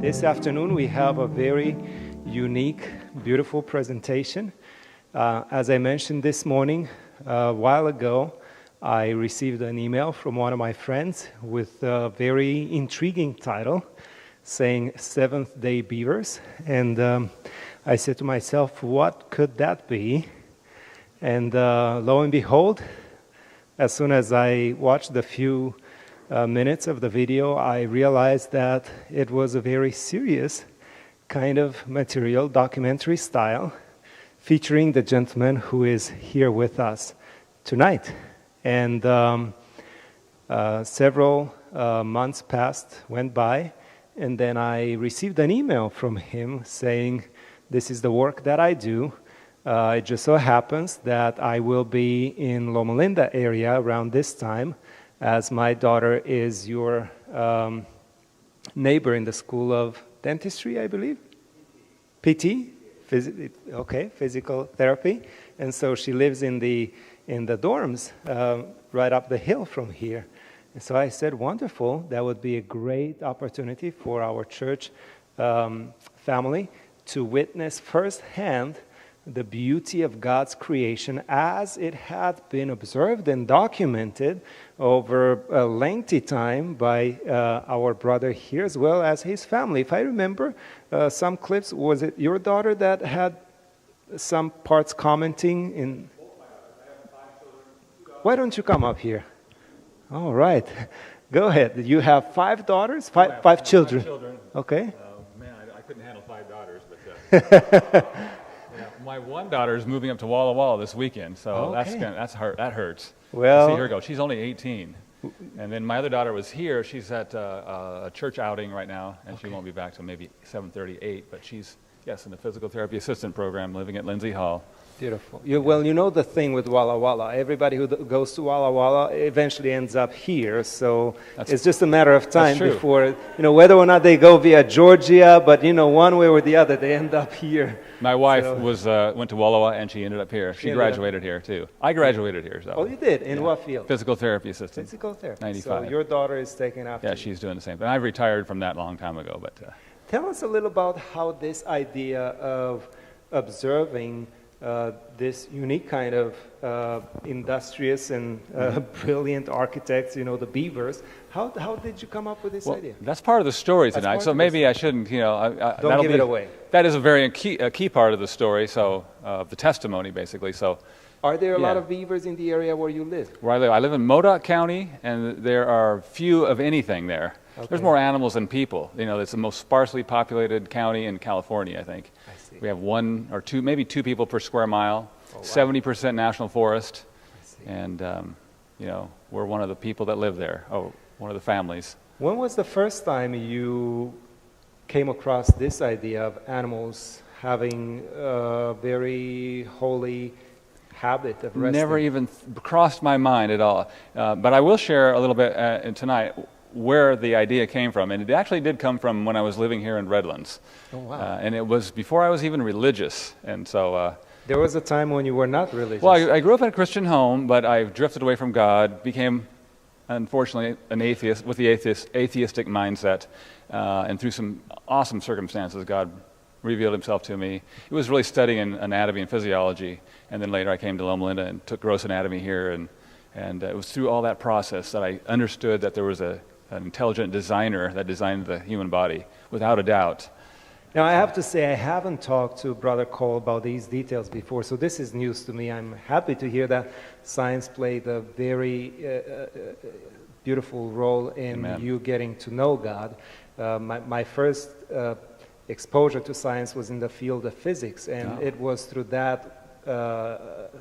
This afternoon we have a very unique, beautiful presentation. As I mentioned this morning, a while ago, I received an email from one of my friends with a very intriguing title saying Seventh Day Beavers. And I said to myself, what could that be? And lo and behold, as soon as I watched the few minutes of the video, I realized that it was a very serious kind of material, documentary style, featuring the gentleman who is here with us tonight. And several months went by, and then I received an email from him saying, this is the work that I do. It just so happens that I will be in Loma Linda area around this time, as my daughter is your neighbor in the School of Dentistry, I believe? PT? Physical therapy. And so she lives in the dorms right up the hill from here. And so I said, wonderful, that would be a great opportunity for our church family to witness firsthand the beauty of God's creation as it had been observed and documented over a lengthy time by our brother here as well as his family. If I remember some clips, was it your daughter that had some parts commenting in? Why don't you come up here? All right. Go ahead. You have 5 daughters? Five children. 5 children. Okay. Man, I couldn't handle 5 daughters, but my one daughter is moving up to Walla Walla this weekend, so that hurts. Well, see her go. She's only 18, and then my other daughter was here. She's at a church outing right now, and she won't be back till maybe 7:30, 8. But she's in the physical therapy assistant program, living at Lindsay Hall. Beautiful. Well, you know the thing with Walla Walla. Everybody who goes to Walla Walla eventually ends up here. So it's just a matter of time before, whether or not they go via Georgia, but, one way or the other, they end up here. My wife went to Walla Walla, and she ended up here. She graduated here, too. I graduated here. So. Oh, you did? In what field? Physical therapy assistant. Physical therapy. 95. So your daughter is taking after you. She's doing the same thing. I retired from that a long time ago. But tell us a little about how this idea of observing this unique kind of industrious and brilliant architects, the beavers. How did you come up with this idea? That's part of the story tonight, so maybe I shouldn't, Don't give it away. That is a very key part of the story, so the testimony, basically. So, are there a lot of beavers in the area where you live? Where I live in Modoc County, and there are few of anything there. Okay. There's more animals than people. It's the most sparsely populated county in California, I think. I see. We have 1 or 2, maybe 2 people per square mile. 70% national forest, and we're one of the people that live there. One of the families. When was the first time you came across this idea of animals having a very holy habit of resting? Never even crossed my mind at all. But I will share a little bit tonight where the idea came from. And it actually did come from when I was living here in Redlands. Oh, wow. And it was before I was even religious. And so... there was a time when you were not religious. Well, I grew up in a Christian home, but I drifted away from God, became, unfortunately, an atheist with the atheistic mindset. And through some awesome circumstances, God revealed himself to me. It was really studying anatomy and physiology. And then later I came to Loma Linda and took gross anatomy here. And it was through all that process that I understood that there was an intelligent designer that designed the human body, without a doubt. Now, I have to say, I haven't talked to Brother Cole about these details before, so this is news to me. I'm happy to hear that science played a very beautiful role in you getting to know God. My first exposure to science was in the field of physics, and it was through that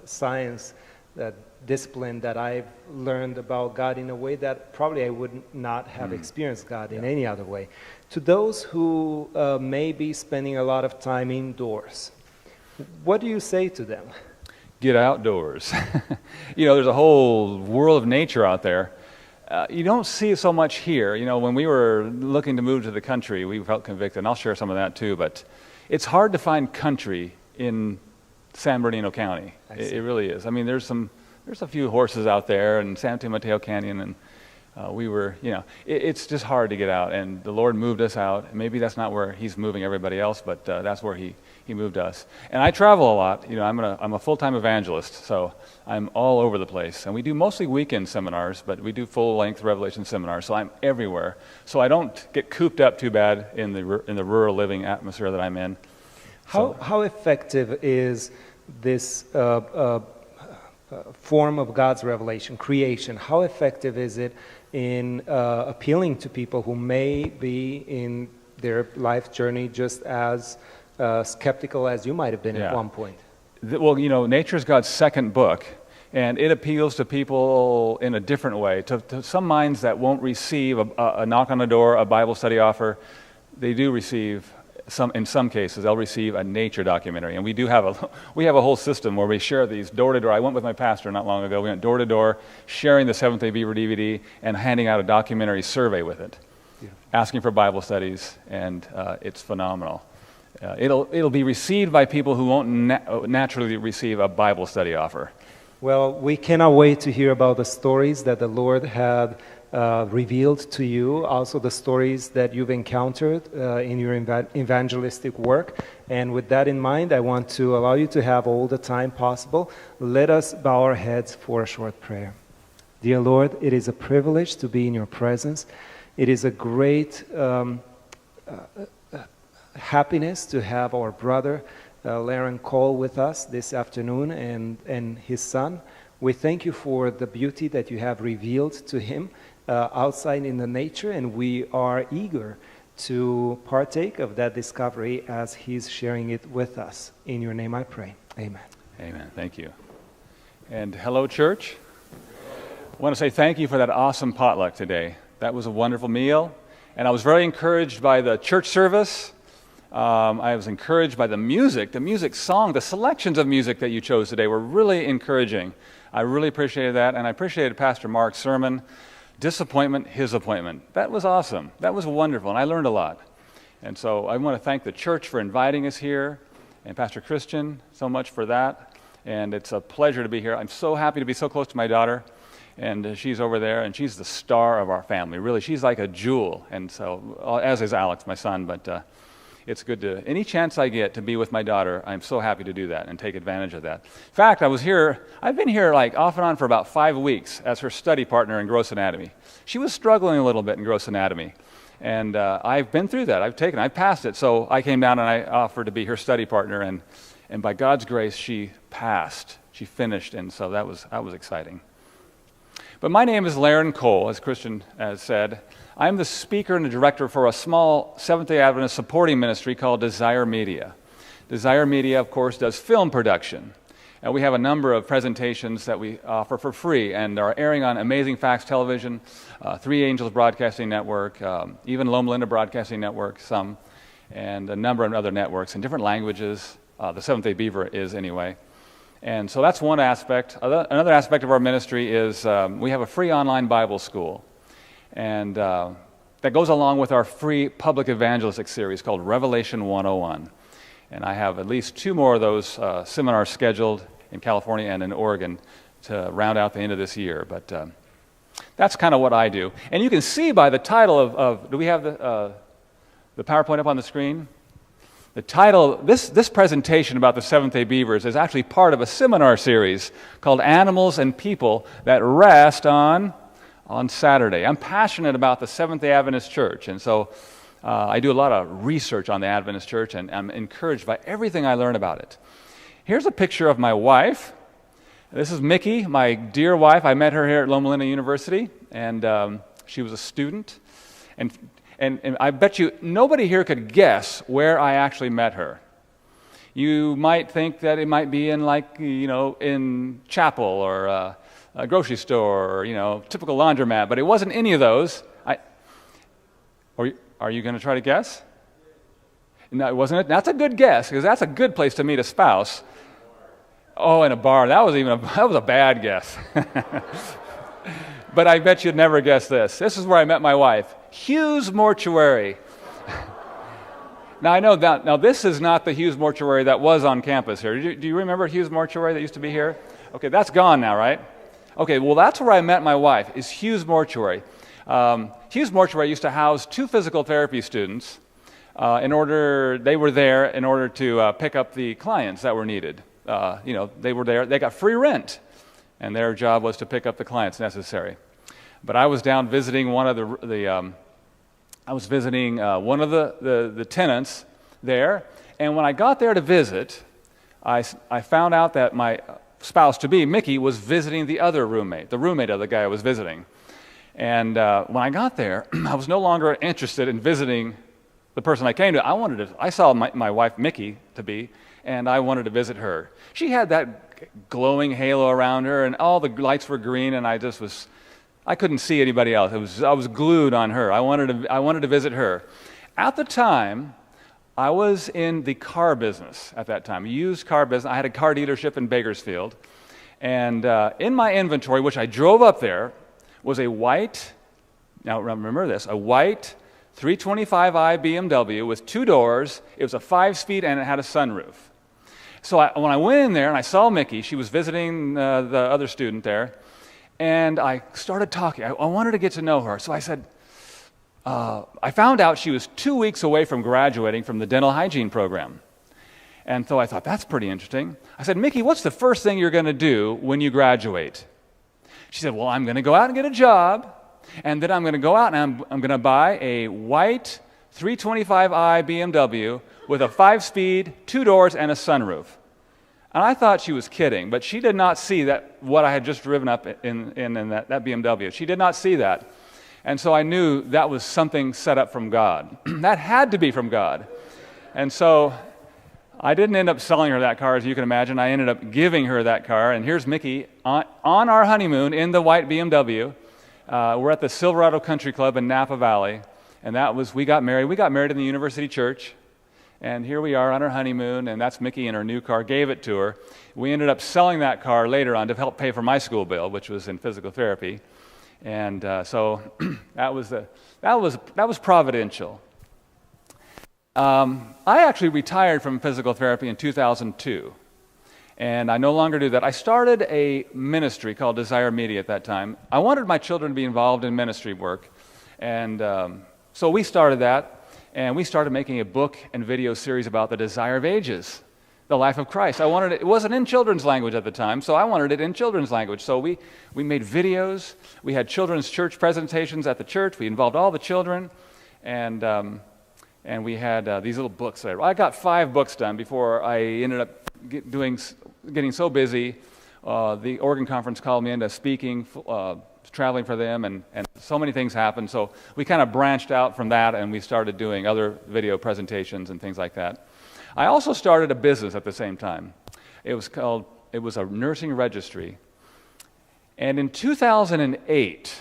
science, that discipline, that I've learned about God in a way that probably I would not have experienced God in any other way. To those who may be spending a lot of time indoors, what do you say to them? Get outdoors. There's a whole world of nature out there. You don't see it so much here. When we were looking to move to the country, we felt convicted, and I'll share some of that too, but it's hard to find country in San Bernardino County. It really is. I mean, there's a few horses out there in San Mateo Canyon, and we were, it's just hard to get out, and the Lord moved us out. Maybe that's not where He's moving everybody else, but that's where He moved us. And I travel a lot. I'm a full-time evangelist, so I'm all over the place. And we do mostly weekend seminars, but we do full-length Revelation seminars, so I'm everywhere. So I don't get cooped up too bad in the rural living atmosphere that I'm in. How effective is this form of God's revelation, creation? How effective is it in appealing to people who may be in their life journey just as skeptical as you might have been at one point? Well, nature is God's second book, and it appeals to people in a different way. To some minds that won't receive a knock on the door, a Bible study offer, they do receive. In some cases, they'll receive a nature documentary, and we have a whole system where we share these door to door. I went with my pastor not long ago. We went door to door, sharing the Seventh Day Beaver DVD and handing out a documentary survey with it, asking for Bible studies, and it's phenomenal. It'll be received by people who won't naturally receive a Bible study offer. Well, we cannot wait to hear about the stories that the Lord had revealed to you, also the stories that you've encountered in your evangelistic work. And with that in mind, I want to allow you to have all the time possible. Let us bow our heads for a short prayer. Dear Lord, it is a privilege to be in your presence. It is a great happiness to have our brother Laren Cole with us this afternoon and his son. We thank you for the beauty that you have revealed to him outside in the nature, and we are eager to partake of that discovery as he's sharing it with us. In your name I pray. Amen. Amen. Thank you. And hello, church. I want to say thank you for that awesome potluck today. That was a wonderful meal, and I was very encouraged by the church service. I was encouraged by the music song, the selections of music that you chose today were really encouraging. I really appreciated that, and I appreciated Pastor Mark's sermon, Disappointment, His Appointment. That was awesome. That was wonderful, and I learned a lot. And so I want to thank the church for inviting us here, and Pastor Christian so much for that. And it's a pleasure to be here. I'm so happy to be so close to my daughter, and she's over there, and she's the star of our family. Really, she's like a jewel, and so, as is Alex, my son, but it's good to, any chance I get to be with my daughter, I'm so happy to do that and take advantage of that. In fact, I've been here like off and on for about 5 weeks as her study partner in gross anatomy. She was struggling a little bit in gross anatomy, and I've been through that. I've passed it, so I came down and I offered to be her study partner, and by God's grace, she passed. She finished, and so that was exciting. But my name is Laren Cole, as Christian has said. I'm the speaker and the director for a small Seventh-day Adventist supporting ministry called Desire Media. Desire Media, of course, does film production. And we have a number of presentations that we offer for free and are airing on Amazing Facts Television, Three Angels Broadcasting Network, even Loma Linda Broadcasting Network, some, and a number of other networks in different languages. The Seventh-day Beaver is anyway. And so that's one aspect. Another aspect of our ministry is we have a free online Bible school. And that goes along with our free public evangelistic series called Revelation 101. And I have at least 2 more of those seminars scheduled in California and in Oregon to round out the end of this year. But that's kind of what I do. And you can see by the title of do we have the PowerPoint up on the screen? The title, this presentation about the Seventh-day Beavers is actually part of a seminar series called Animals and People That Rest on Saturday. I'm passionate about the Seventh-day Adventist Church, and so I do a lot of research on the Adventist Church, and I'm encouraged by everything I learn about it. Here's a picture of my wife. This is Mickey, my dear wife. I met her here at Loma Linda University, and she was a student. And I bet you nobody here could guess where I actually met her. You might think that it might be in in chapel or a grocery store or, typical laundromat, but it wasn't any of those. Are you going to try to guess? No, it wasn't. That's a good guess, because that's a good place to meet a spouse. Oh, in a bar. That was a bad guess. But I bet you'd never guess this. This is where I met my wife. Hughes Mortuary. Now, I know that. Now, this is not the Hughes Mortuary that was on campus here. Do you remember Hughes Mortuary that used to be here? Okay, that's gone now, right? Okay, well, that's where I met my wife, is Hughes Mortuary. Hughes Mortuary used to house 2 physical therapy students. They were there in order to pick up the clients that were needed. They were there. They got free rent, and their job was to pick up the clients necessary. But I was down visiting one of the tenants there, and when I got there to visit, I found out that my spouse-to-be, Mickey, was visiting the other roommate, the roommate of the guy I was visiting. And when I got there, I was no longer interested in visiting the person I came to. I saw my wife, Mickey, to be, and I wanted to visit her. She had that glowing halo around her, and all the lights were green, and I couldn't see anybody else. I was glued on her. I wanted to visit her. At the time, I was in the car business at that time, a used car business. I had a car dealership in Bakersfield, and in my inventory, which I drove up there, was a white 325i BMW with 2 doors. It was a 5-speed, and it had a sunroof. So when I went in there and I saw Mickey, she was visiting the other student there, and I started talking. I wanted to get to know her. So I said, I found out she was 2 weeks away from graduating from the dental hygiene program. And so I thought, that's pretty interesting. I said, Mickey, what's the first thing you're going to do when you graduate? She said, well, I'm going to go out and get a job, and then I'm going to go out and I'm going to buy a white 325i BMW with a 5-speed, 2 doors, and a sunroof. And I thought she was kidding, but she did not see what I had just driven up in that BMW. She did not see that. And so I knew that was something set up from God. That had to be from God. And so I didn't end up selling her that car, as you can imagine. I ended up giving her that car. And here's Mickey on our honeymoon in the white BMW. We're at the Silverado Country Club in Napa Valley. And we got married. We got married in the University Church. And here we are on our honeymoon, and that's Mickey in her new car. Gave it to her. We ended up selling that car later on to help pay for my school bill, which was in physical therapy. And so that was providential. I actually retired from physical therapy in 2002, and I no longer do that. I started a ministry called Desire Media at that time. I wanted my children to be involved in ministry work, and so we started that. And we started making a book and video series about the desire of ages, the life of Christ. It wasn't in children's language at the time, so I wanted it in children's language. So we made videos. We had children's church presentations at the church. We involved all the children, and we had these little books. I got 5 books done before I ended up getting so busy. The Oregon Conference called me into speaking, traveling for them, and so many things happened. So we kind of branched out from that, and we started doing other video presentations and things like that. I also started a business at the same time. It was a nursing registry. And in 2008,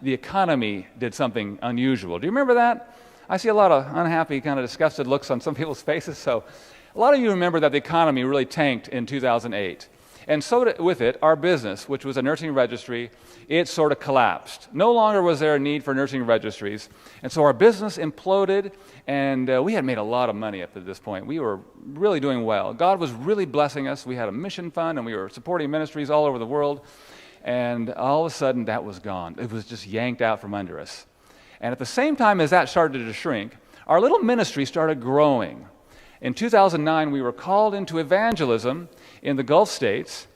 the economy did something unusual. Do you remember that? I see a lot of unhappy, kind of disgusted looks on some people's faces. So a lot of you remember that the economy really tanked in 2008. And so with it, our business, which was a nursing registry, it sort of collapsed. No longer was there a need for nursing registries. And so our business imploded, and we had made a lot of money up to this point. We were really doing well. God was really blessing us. We had a mission fund, and we were supporting ministries all over the world. And all of a sudden, that was gone. It was just yanked out from under us. And at the same time as that started to shrink, our little ministry started growing. In 2009, we were called into evangelism in the Gulf states,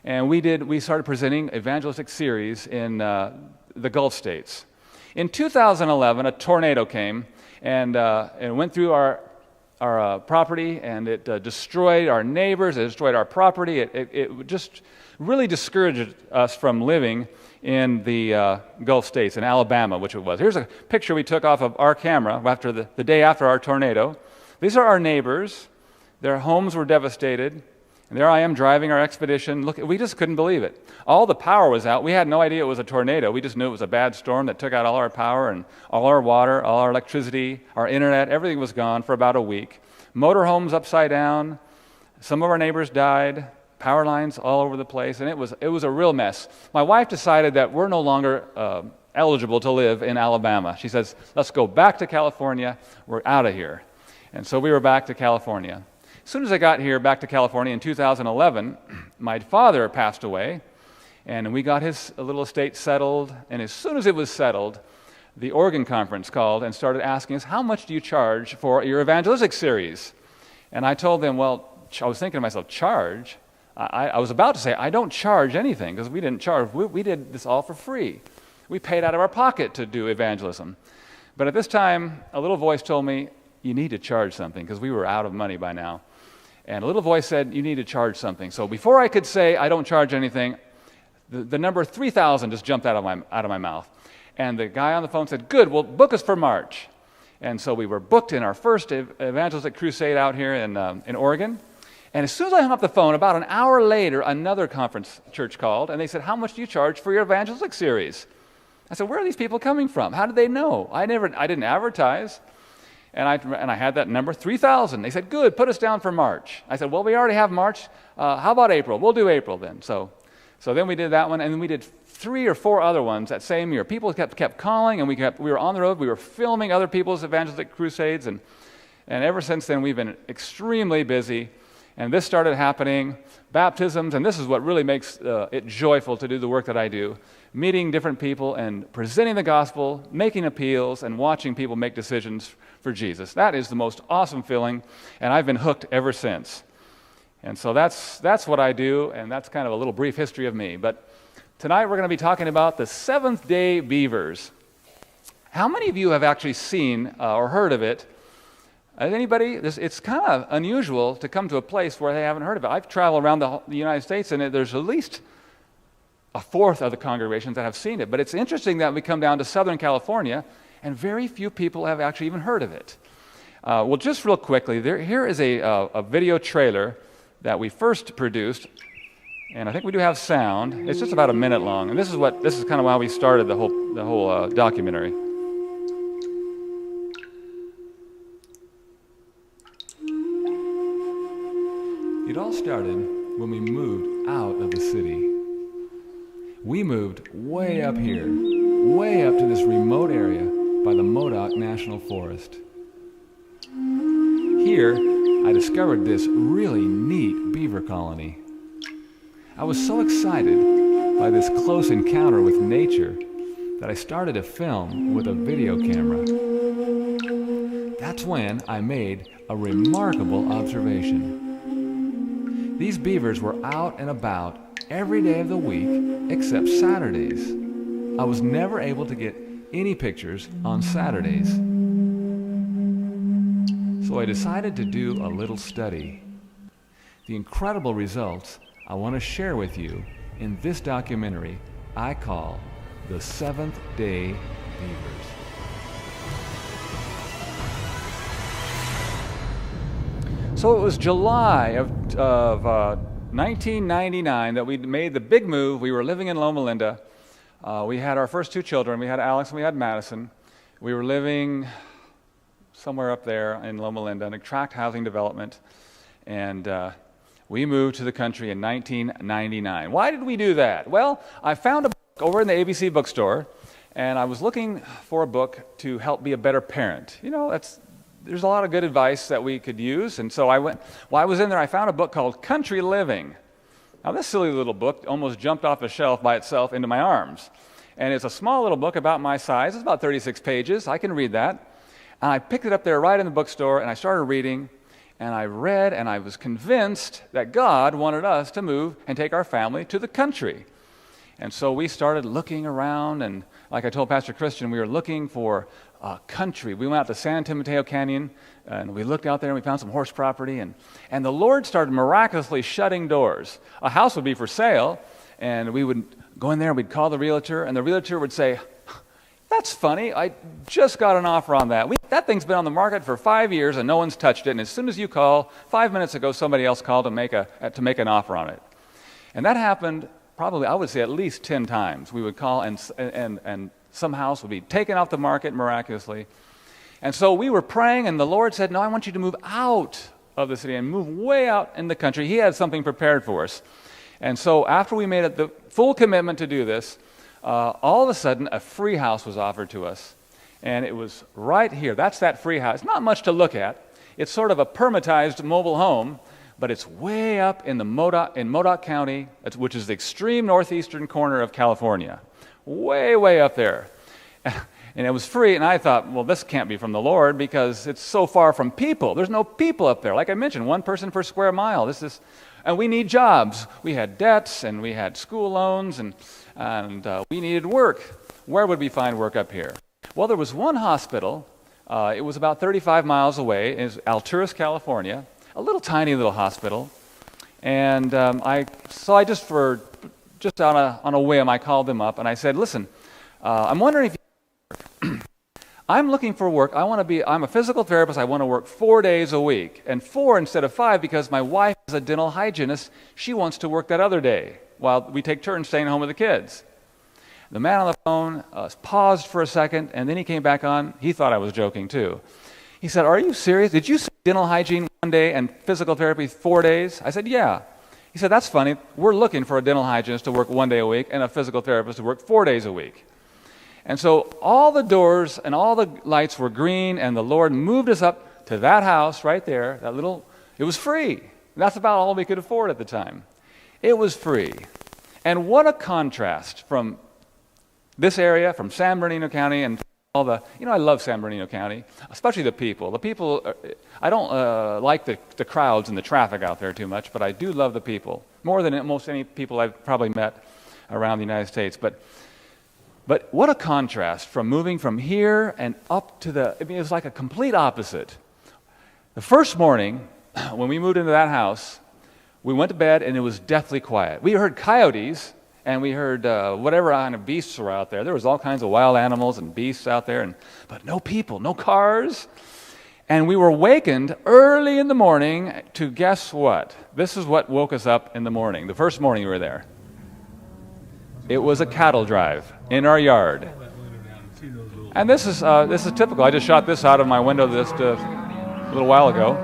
and we started presenting evangelistic series in the Gulf states. In 2011, a tornado came and went through our property, and it destroyed our neighbors, it destroyed our property. It just really discouraged us from living in the Gulf states, in Alabama, which it was. Here's a picture we took off of our camera after the day after our tornado. These are our neighbors. Their homes were devastated. And there I am driving our expedition. Look, we just couldn't believe it. All the power was out. We had no idea it was a tornado. We just knew it was a bad storm that took out all our power and all our water, all our electricity, our internet. Everything was gone for about a week. Motorhomes upside down. Some of our neighbors died. Power lines all over the place. And it was a real mess. My wife decided that we're no longer eligible to live in Alabama. She says, let's go back to California. We're out of here. And so we were back to California. As soon as I got here back to California in 2011, my father passed away, And we got his little estate settled, and as soon as it was settled, the Oregon conference called and started asking us, how much do you charge for your evangelistic series? And I told them, well, I was thinking to myself, charge? I was about to say, I don't charge anything, because we didn't charge. We did this all for free. We paid out of our pocket to do evangelism. But at this time, a little voice told me, you need to charge something, because we were out of money by now. And a little voice said, you need to charge something. So before I could say, I don't charge anything, the number 3,000 just jumped out of my mouth. And the guy on the phone said, good, well, book us for March. And so we were booked in our first evangelistic crusade out here in Oregon. And as soon as I hung up the phone, about an hour later, another conference church called, and they said, how much do you charge for your evangelistic series? I said, where are these people coming from? How did they know? I didn't advertise. And I had that number, 3,000. They said, good, put us down for March. I said, well, we already have March. How about April? We'll do April then. So then we did that one, and then we did 3 or 4 other ones that same year. People kept calling, and we were on the road. We were filming other people's evangelistic crusades, and ever since then we've been extremely busy. And this started happening, baptisms, and this is what really makes it joyful to do the work that I do, meeting different people and presenting the gospel, making appeals, and watching people make decisions for Jesus. That is the most awesome feeling, and I've been hooked ever since. And so that's what I do, and that's kind of a little brief history of me. But tonight we're going to be talking about the Seventh-day Beavers. How many of you have actually seen or heard of it? Anybody? It's kind of unusual to come to a place where they haven't heard of it. I've traveled around the United States, and there's at least a fourth of the congregations that have seen it. But it's interesting that we come down to Southern California, and very few people have actually even heard of it. Well, just real quickly, here is a video trailer that we first produced, and I think we do have sound. It's just about a minute long, and this is kind of how we started the whole documentary. It all started when we moved out of the city. We moved way up here, way up to this remote area by the Modoc National Forest. Here, I discovered this really neat beaver colony. I was so excited by this close encounter with nature that I started to film with a video camera. That's when I made a remarkable observation. These beavers were out and about every day of the week except Saturdays. I was never able to get any pictures on Saturdays. So I decided to do a little study. The incredible results I want to share with you in this documentary I call The Seventh-Day Beavers. So it was July of 1999 that we made the big move. We were living in Loma Linda. We had our first 2 children. We had Alex and we had Madison. We were living somewhere up there in Loma Linda in a tract housing development. And we moved to the country in 1999. Why did we do that? Well, I found a book over in the ABC bookstore, and I was looking for a book to help be a better parent. You know, there's a lot of good advice that we could use, and so while I was in there, I found a book called Country Living. Now, this silly little book almost jumped off the shelf by itself into my arms. And it's a small little book about my size. It's about 36 pages. I can read that. And I picked it up there right in the bookstore, and I started reading, and I read, and I was convinced that God wanted us to move and take our family to the country. And so we started looking around, and like I told Pastor Christian, we were looking for country. We went out to San Mateo Canyon, and we looked out there, and we found some horse property, and the Lord started miraculously shutting doors. A house would be for sale, and we would go in there, and we'd call the realtor, and the realtor would say, that's funny, I just got an offer on that. That thing's been on the market for 5 years, and no one's touched it, and as soon as you call, 5 minutes ago, somebody else called to make an offer on it. And that happened probably, I would say, at least 10 times. We would call, and some house would be taken off the market miraculously. And so we were praying, and the Lord said, no, I want you to move out of the city and move way out in the country. He had something prepared for us. And so after we made the full commitment to do this, all of a sudden a free house was offered to us. And it was right here. That's that free house. Not much to look at. It's sort of a permatized mobile home, but it's way up in Modoc County, which is the extreme northeastern corner of California. Way up there. And it was free, and I thought, well, this can't be from the Lord because it's so far from people. There's no people up there. Like I mentioned, one person per square mile. And we need jobs. We had debts, and we had school loans, and we needed work. Where would we find work up here? Well, there was one hospital. It was about 35 miles away. It was Alturas, California, a tiny little hospital. And I just on a whim, I called them up, and I said, listen, I'm wondering if I'm looking for work. I'm a physical therapist. I want to work 4 days a week, and 4 instead of 5 because my wife is a dental hygienist. She wants to work that other day while we take turns staying home with the kids. The man on the phone paused for a second, and then he came back on. He thought I was joking too. He said, are you serious? Did you say dental hygiene 1 day and physical therapy 4 days? I said, yeah. He said, that's funny. We're looking for a dental hygienist to work 1 day a week and a physical therapist to work 4 days a week. And so all the doors and all the lights were green, and the Lord moved us up to that house right there, it was free. That's about all we could afford at the time. It was free. And what a contrast from this area, from San Bernardino County, and I love San Bernardino County, especially the people. The people, I don't like the crowds and the traffic out there too much, but I do love the people, more than most any people I've probably met around the United States. But what a contrast from moving from here and up to it was like a complete opposite. The first morning, when we moved into that house, we went to bed and it was deathly quiet. We heard coyotes and we heard whatever kind of beasts were out there. There was all kinds of wild animals and beasts out there, but no people, no cars. And we were wakened early in the morning to guess what? This is what woke us up in the morning, the first morning we were there. It was a cattle drive in our yard. And this is typical. I just shot this out of my window just a little while ago.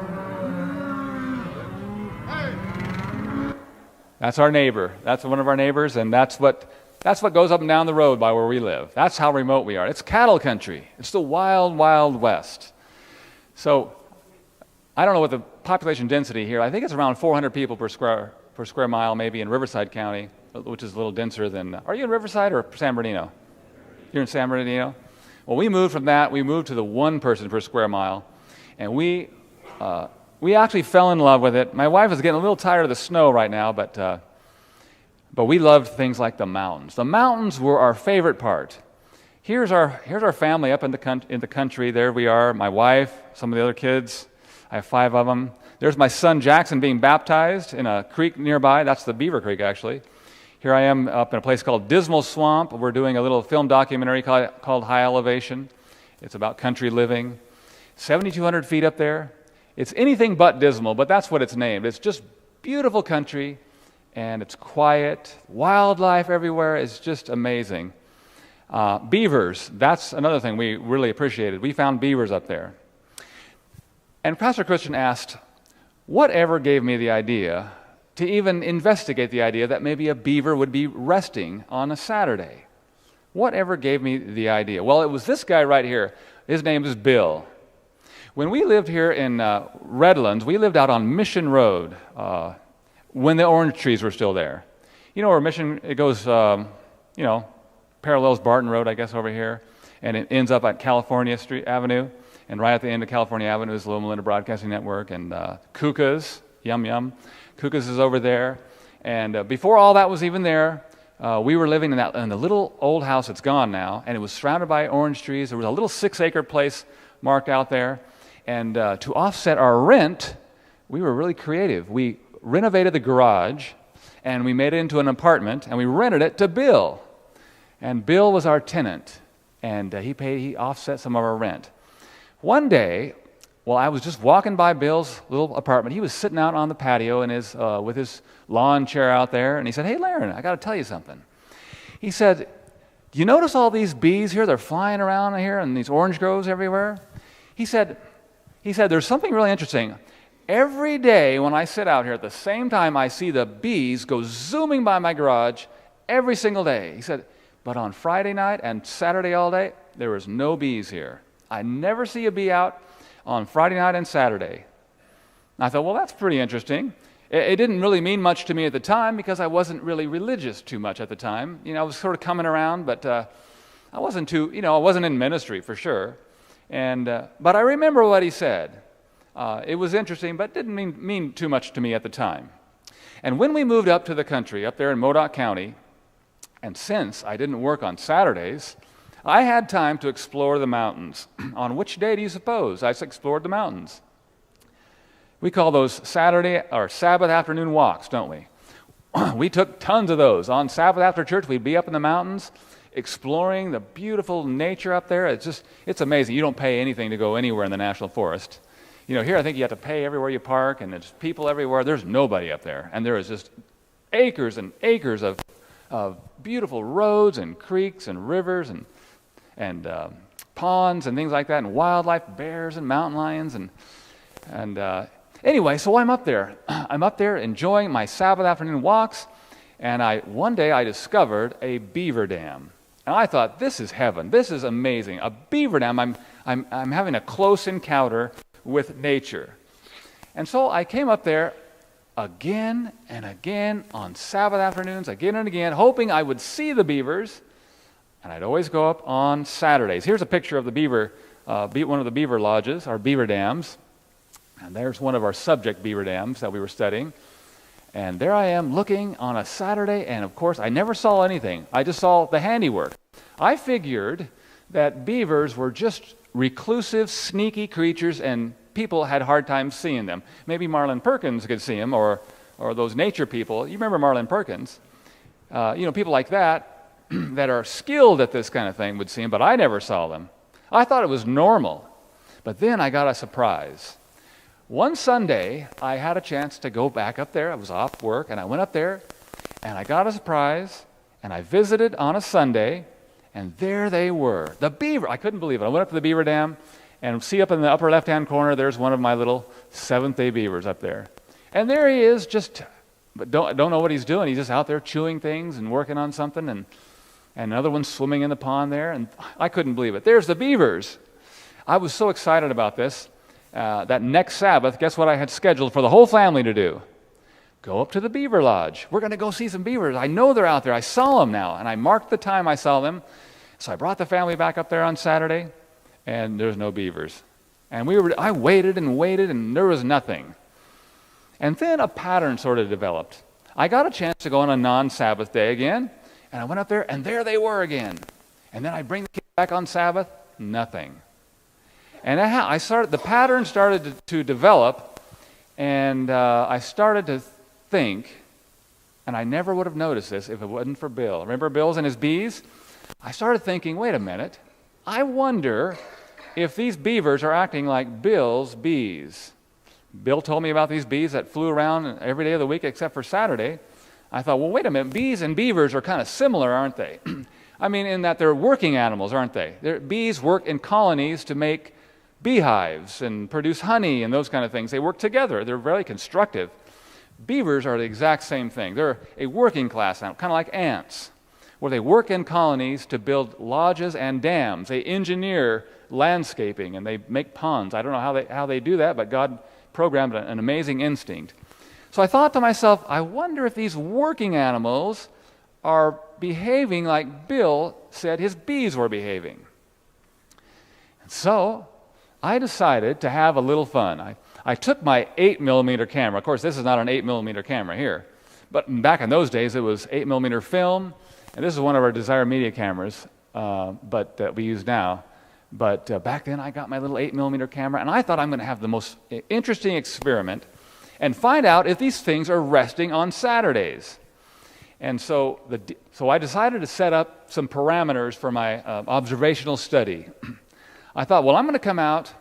That's our neighbor. That's one of our neighbors, and that's what goes up and down the road by where we live. That's how remote we are. It's cattle country. It's the wild, wild west. So I don't know what the population density here. I think it's around 400 people per square mile, maybe in Riverside County, which is a little denser than. Are you in Riverside or San Bernardino? You're in San Bernardino. Well, we moved from that. We moved to the 1 person per square mile, and we actually fell in love with it. My wife is getting a little tired of the snow right now, but we loved things like the mountains. The mountains were our favorite part. Here's our family up in the country. There we are. My wife, some of the other kids. I have 5 of them. There's my son Jackson being baptized in a creek nearby. That's the Beaver Creek, actually. Here I am up in a place called Dismal Swamp. We're doing a little film documentary called High Elevation. It's about country living. 7,200 feet up there. It's anything but dismal, but that's what it's named. It's just beautiful country, and it's quiet. Wildlife everywhere is just amazing. Beavers, that's another thing we really appreciated. We found beavers up there. And Pastor Christian asked, whatever gave me the idea to even investigate the idea that maybe a beaver would be resting on a Saturday? Whatever gave me the idea? Well, it was this guy right here. His name is Bill. When we lived here in Redlands, we lived out on Mission Road when the orange trees were still there. You know where Mission, it goes, parallels Barton Road, I guess, over here, and it ends up at California Street Avenue, and right at the end of California Avenue is Loma Linda Broadcasting Network, and Kuka's, yum. Kuka's is over there, and before all that was even there, we were living in the little old house. It's gone now, and it was surrounded by orange trees. There was a little 6-acre place marked out there, and to offset our rent, we were really creative. We renovated the garage, and we made it into an apartment, and we rented it to Bill. And Bill was our tenant, and he offset some of our rent. One day, well, I was just walking by Bill's little apartment. He was sitting out on the patio with his lawn chair out there, and he said, "Hey, Laren, I got to tell you something." He said, "Do you notice all these bees here? They're flying around here, and these orange groves everywhere." He said, "There's something really interesting. Every day when I sit out here at the same time, I see the bees go zooming by my garage every single day." He said, "But on Friday night and Saturday all day, there was no bees here. I never see a bee out on Friday night and Saturday." And I thought, well, that's pretty interesting. It didn't really mean much to me at the time because I wasn't really religious too much at the time. I was sort of coming around, but I wasn't I wasn't in ministry for sure. But I remember what he said. It was interesting, but didn't mean too much to me at the time. And when we moved up to the country, up there in Modoc County, and since I didn't work on Saturdays, I had time to explore the mountains. On which day do you suppose I explored the mountains? We call those Saturday or Sabbath afternoon walks, don't we? We took tons of those. On Sabbath after church, we'd be up in the mountains exploring the beautiful nature up there. It's amazing. You don't pay anything to go anywhere in the national forest. Here I think you have to pay everywhere you park, and there's people everywhere. There's nobody up there. And there is just acres and acres of beautiful roads and creeks and rivers and ponds and things like that, and wildlife, bears and mountain lions. Anyway, so I'm up there. I'm up there enjoying my Sabbath afternoon walks, and one day I discovered a beaver dam. And I thought, this is heaven. This is amazing. A beaver dam. I'm having a close encounter with nature. And so I came up there again and again on Sabbath afternoons, again and again, hoping I would see the beavers. And I'd always go up on Saturdays. Here's a picture of the beaver, one of the beaver lodges, our beaver dams. And there's one of our subject beaver dams that we were studying. And there I am looking on a Saturday, and of course I never saw anything. I just saw the handiwork. I figured that beavers were just reclusive, sneaky creatures, and people had hard times seeing them. Maybe Marlin Perkins could see them, or those nature people. You remember Marlin Perkins? People like that that are skilled at this kind of thing would see them, but I never saw them. I thought it was normal. But then I got a surprise. One Sunday, I had a chance to go back up there. I was off work, and I went up there, and I got a surprise, and I visited on a Sunday, and there they were. The beaver. I couldn't believe it. I went up to the beaver dam, and see up in the upper left-hand corner, there's one of my little seventh-day beavers up there. And there he is, but don't know what he's doing. He's just out there chewing things and working on something, and another one swimming in the pond there, and I couldn't believe it. There's the beavers. I was so excited about this. That next Sabbath, guess what I had scheduled for the whole family to do? Go up to the beaver lodge. We're going to go see some beavers. I know they're out there. I saw them now, and I marked the time I saw them. So I brought the family back up there on Saturday, and there's no beavers. And I waited and waited, and there was nothing. And then a pattern sort of developed. I got a chance to go on a non-Sabbath day again, and I went up there, and there they were again. And then I bring the kids back on Sabbath, nothing. And the pattern started to develop, and I started to think, and I never would have noticed this if it wasn't for Bill. Remember Bill's and his bees? I started thinking, wait a minute, I wonder if these beavers are acting like Bill's bees. Bill told me about these bees that flew around every day of the week except for Saturday. I thought, well, wait a minute, bees and beavers are kind of similar, aren't they? I mean, in that they're working animals, aren't they? Bees work in colonies to make beehives and produce honey and those kind of things. They work together. They're very constructive. Beavers are the exact same thing. They're a working class animal, kind of like ants, where they work in colonies to build lodges and dams. They engineer landscaping and they make ponds. I don't know how they do that, but God programmed an amazing instinct. So I thought to myself, I wonder if these working animals are behaving like Bill said his bees were behaving. And so I decided to have a little fun. I took my 8mm camera. Of course, this is not an 8mm camera here. But back in those days, it was 8mm film. And this is one of our Desire Media cameras that we use now. But back then, I got my little 8mm camera. And I thought I'm going to have the most interesting experiment and find out if these things are resting on Saturdays. And so I decided to set up some parameters for my observational study. I thought, well, I'm going to come out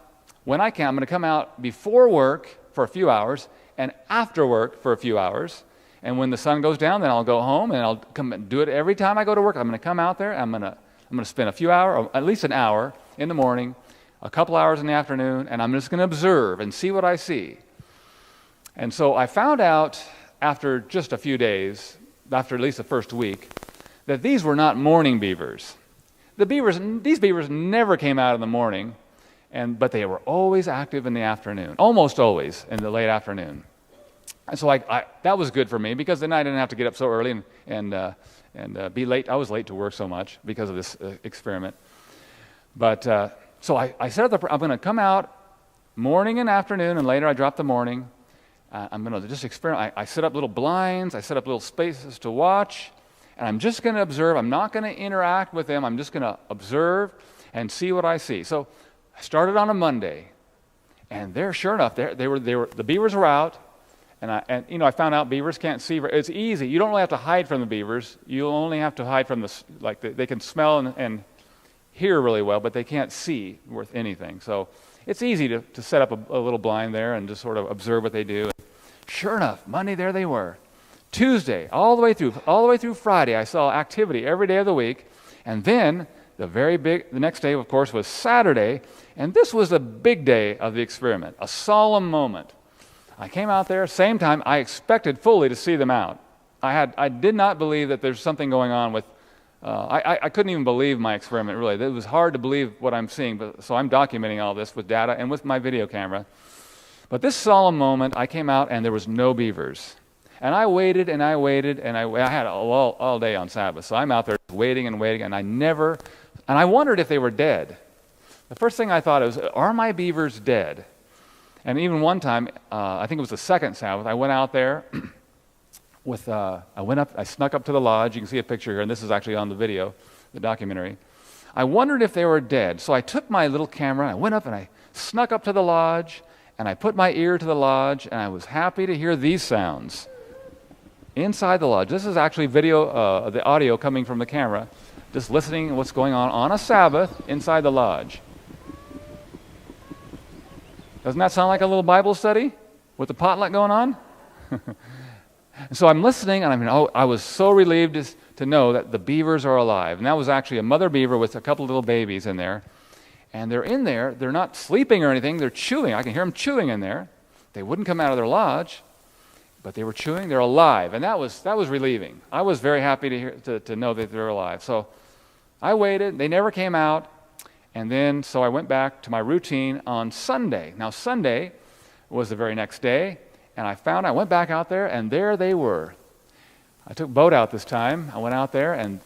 when I can. I'm going to come out before work for a few hours and after work for a few hours. And when the sun goes down, then I'll go home and I'll come and do it every time I go to work. I'm going to come out there. I'm going to spend a few hours, or at least an hour in the morning, a couple hours in the afternoon, and I'm just going to observe and see what I see. And so I found out after just a few days, after at least the first week, that these were not morning beavers. These beavers never came out in the morning but they were always active in the afternoon, almost always in the late afternoon. And so that was good for me, because then I didn't have to get up so early and be late. I was late to work so much because of this experiment. But so I set up I'm going to come out morning and afternoon, and later I drop the morning. I'm going to just experiment. I set up little blinds. I set up little spaces to watch. And I'm just going to observe. I'm not going to interact with them. I'm just going to observe and see what I see. So I started on a Monday, and sure enough, the beavers were out, and I found out beavers can't see. It's easy. You don't really have to hide from the beavers. You only have to hide from they can smell and hear really well, but they can't see worth anything. So it's easy to set up a little blind there and just sort of observe what they do. Sure enough, Monday, there they were. Tuesday, all the way through Friday, I saw activity every day of the week. And then the next day, of course, was Saturday. And this was the big day of the experiment, a solemn moment. I came out there, same time. I expected fully to see them out. I did not believe that there's something going on with, I couldn't even believe my experiment, really. It was hard to believe what I'm seeing. So I'm documenting all this with data and with my video camera. But this solemn moment, I came out and there was no beavers. And I waited and I waited, and I had all day on Sabbath. So I'm out there waiting and waiting, and I wondered if they were dead. The first thing I thought was, are my beavers dead? And even one time, I think it was the second Sabbath, I went out there I snuck up to the lodge. You can see a picture here, and this is actually on the video, the documentary. I wondered if they were dead. So I took my little camera, and I went up and I snuck up to the lodge, and I put my ear to the lodge, and I was happy to hear these sounds inside the lodge. This is actually the audio coming from the camera, just listening to what's going on a Sabbath inside the lodge. Doesn't that sound like a little Bible study with the potluck going on? And so I'm listening, and I was so relieved to know that the beavers are alive. And that was actually a mother beaver with a couple little babies in there. And they're in there. They're not sleeping or anything. They're chewing. I can hear them chewing in there. They wouldn't come out of their lodge, but they were chewing. They're alive, and that was relieving. I was very happy to know that they're alive. So I waited. They never came out, and then so I went back to my routine on Sunday. Now Sunday was the very next day, and I went back out there, and there they were. I took boat out this time. I went out there, and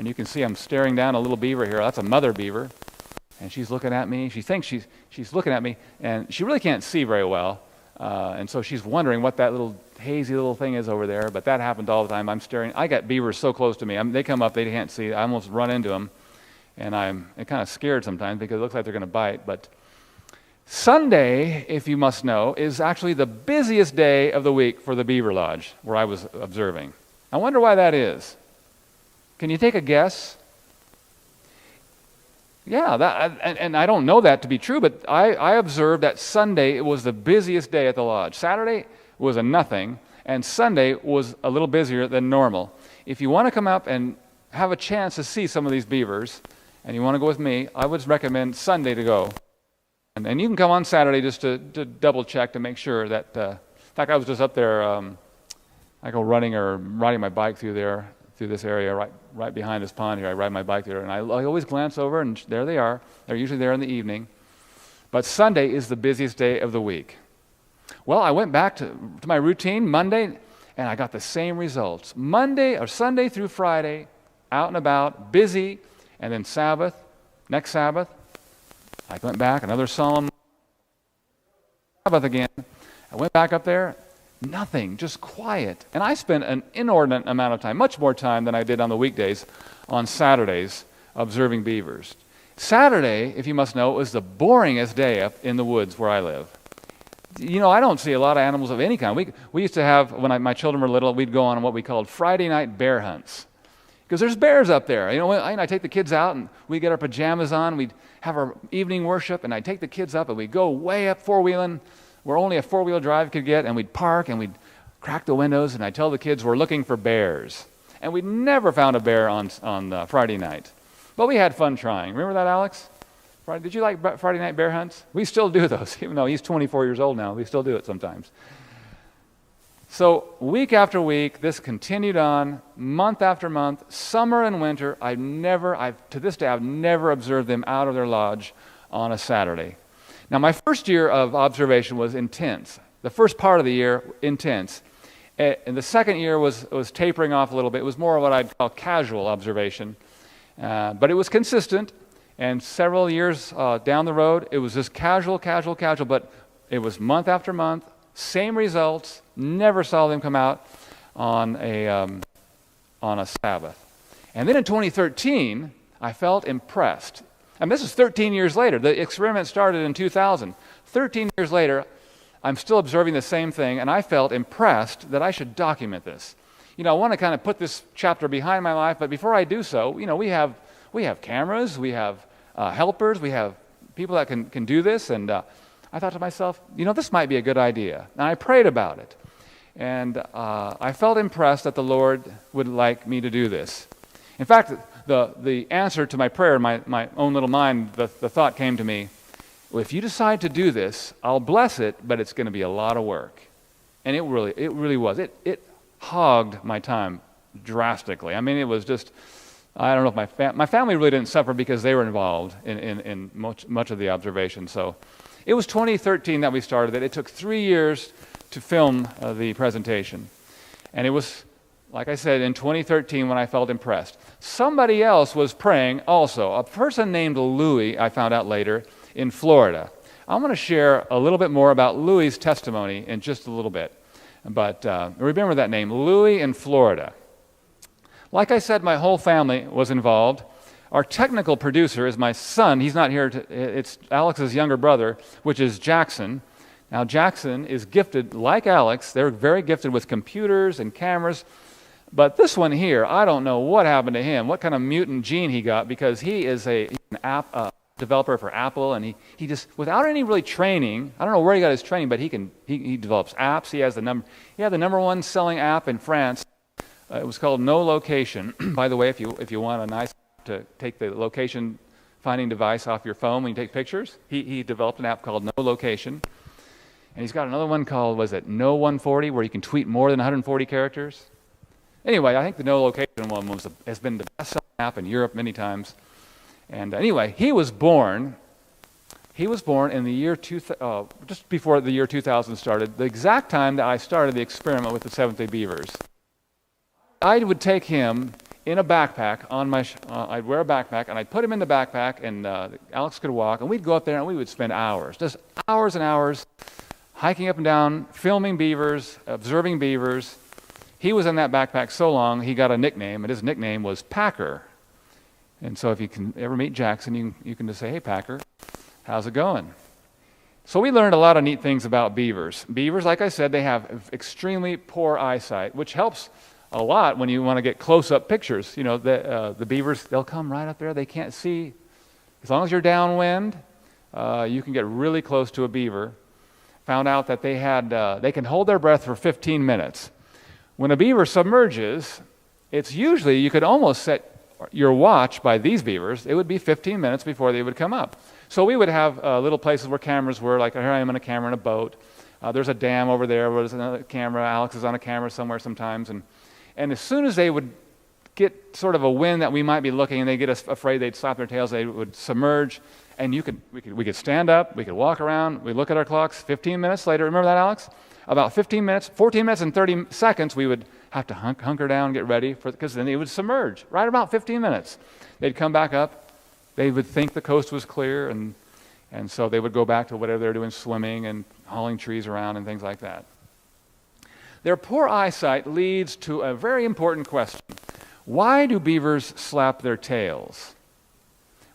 you can see I'm staring down a little beaver here. That's a mother beaver. And she's looking at me. She thinks she's looking at me, and she really can't see very well. And so she's wondering what that little hazy little thing is over there. But that happens all the time. I'm staring. I got beavers so close to me. They come up, they can't see. I almost run into them, and I'm kind of scared sometimes because it looks like they're going to bite. But Sunday, if you must know, is actually the busiest day of the week for the beaver lodge where I was observing. I wonder why that is. Can you take a guess? Yeah, and I don't know that to be true, but I observed that Sunday was the busiest day at the lodge. Saturday was a nothing, and Sunday was a little busier than normal. If you want to come up and have a chance to see some of these beavers, and you want to go with me, I would recommend Sunday to go. And you can come on Saturday just to double check to make sure that, in fact, I was just up there, I go running or riding my bike through this area right behind this pond here. I ride my bike there, and I always glance over, and there they are. They're usually there in the evening. But Sunday is the busiest day of the week. Well, I went back to my routine Monday, and I got the same results. Sunday through Friday, out and about, busy, and then next Sabbath, I went back, another solemn Sabbath again. I went back up there. Nothing, just quiet. And I spent an inordinate amount of time, much more time than I did on the weekdays, on Saturdays, observing beavers. Saturday, if you must know, was the boringest day up in the woods where I live. You know, I don't see a lot of animals of any kind. We used to have, when my children were little, we'd go on what we called Friday night bear hunts. Because there's bears up there. You know, I take the kids out, and we get our pajamas on, we'd have our evening worship, and I'd take the kids up, and we'd go way up four-wheeling, where only a four-wheel drive could get, and we'd park, and we'd crack the windows, and I'd tell the kids we're looking for bears. And we'd never found a bear on Friday night. But we had fun trying. Remember that, Alex? Did you like Friday night bear hunts? We still do those, even though he's 24 years old now. We still do it sometimes. So week after week, this continued on, month after month, summer and winter. To this day, I've never observed them out of their lodge on a Saturday. Now, my first year of observation was intense. The first part of the year, intense. And the second year was tapering off a little bit. It was more of what I'd call casual observation. But it was consistent. And several years down the road, it was just casual. But it was month after month, same results. Never saw them come out on a Sabbath. And then in 2013, I felt impressed. And this is 13 years later. The experiment started in 2000. 13 years later, I'm still observing the same thing, and I felt impressed that I should document this. I want to kind of put this chapter behind my life, but before I do so, we have cameras, we have helpers, we have people that can do this, and I thought to myself, this might be a good idea. And I prayed about it, and I felt impressed that the Lord would like me to do this. In fact, the answer to my prayer in my own little mind, the thought came to me, well, if you decide to do this, I'll bless it, but it's going to be a lot of work. And it really was. It hogged my time drastically. I mean, it was just, I don't know if my family really didn't suffer because they were involved in much of the observation. So it was 2013 that we started it. It took 3 years to film the presentation. And it was, like I said, in 2013 when I felt impressed. Somebody else was praying also. A person named Louis, I found out later, in Florida. I'm going to share a little bit more about Louis' testimony in just a little bit. But remember that name, Louis in Florida. Like I said, my whole family was involved. Our technical producer is my son. He's not here. It's Alex's younger brother, which is Jackson. Now, Jackson is gifted, like Alex. They're very gifted with computers and cameras. But this one here, I don't know what happened to him, what kind of mutant gene he got, because he is an app developer for Apple, and he just, without any really training, I don't know where he got his training, but he develops apps. He had the number one selling app in France. It was called No Location. By the way, if you want a nice app to take the location finding device off your phone when you take pictures, he developed an app called No Location. And he's got another one called, was it No 140, where you can tweet more than 140 characters? Anyway, I think the No Location one has been the best-selling app in Europe many times. And anyway, he was born in the year just before the year 2000 started, the exact time that I started the experiment with the Seventh-day Beavers. I would take him in a backpack I'd wear a backpack, and I'd put him in the backpack, and Alex could walk, and we'd go up there, and we would spend hours, just hours and hours, hiking up and down, filming beavers, observing beavers. He was in that backpack so long, he got a nickname, and his nickname was Packer. And so if you can ever meet Jackson, you can just say, hey, Packer, how's it going? So we learned a lot of neat things about beavers. Beavers, like I said, they have extremely poor eyesight, which helps a lot when you want to get close-up pictures. The beavers, they'll come right up there. They can't see. As long as you're downwind, you can get really close to a beaver. Found out that they can hold their breath for 15 minutes. When a beaver submerges, it's usually, you could almost set your watch by these beavers, it would be 15 minutes before they would come up. So we would have little places where cameras were, like here I am on a camera in a boat. There's a dam over there where there's another camera. Alex is on a camera somewhere sometimes. And as soon as they would get sort of a wind that we might be looking, and they get afraid, they'd slap their tails, they would submerge, and we could stand up, we could walk around, we look at our clocks. 15 minutes later, remember that, Alex? About 14 minutes and 30 seconds, we would have to hunker down, get ready, because then they would submerge, right about 15 minutes. They'd come back up, they would think the coast was clear, and so they would go back to whatever they're doing, swimming and hauling trees around and things like that. Their poor eyesight leads to a very important question. Why do beavers slap their tails?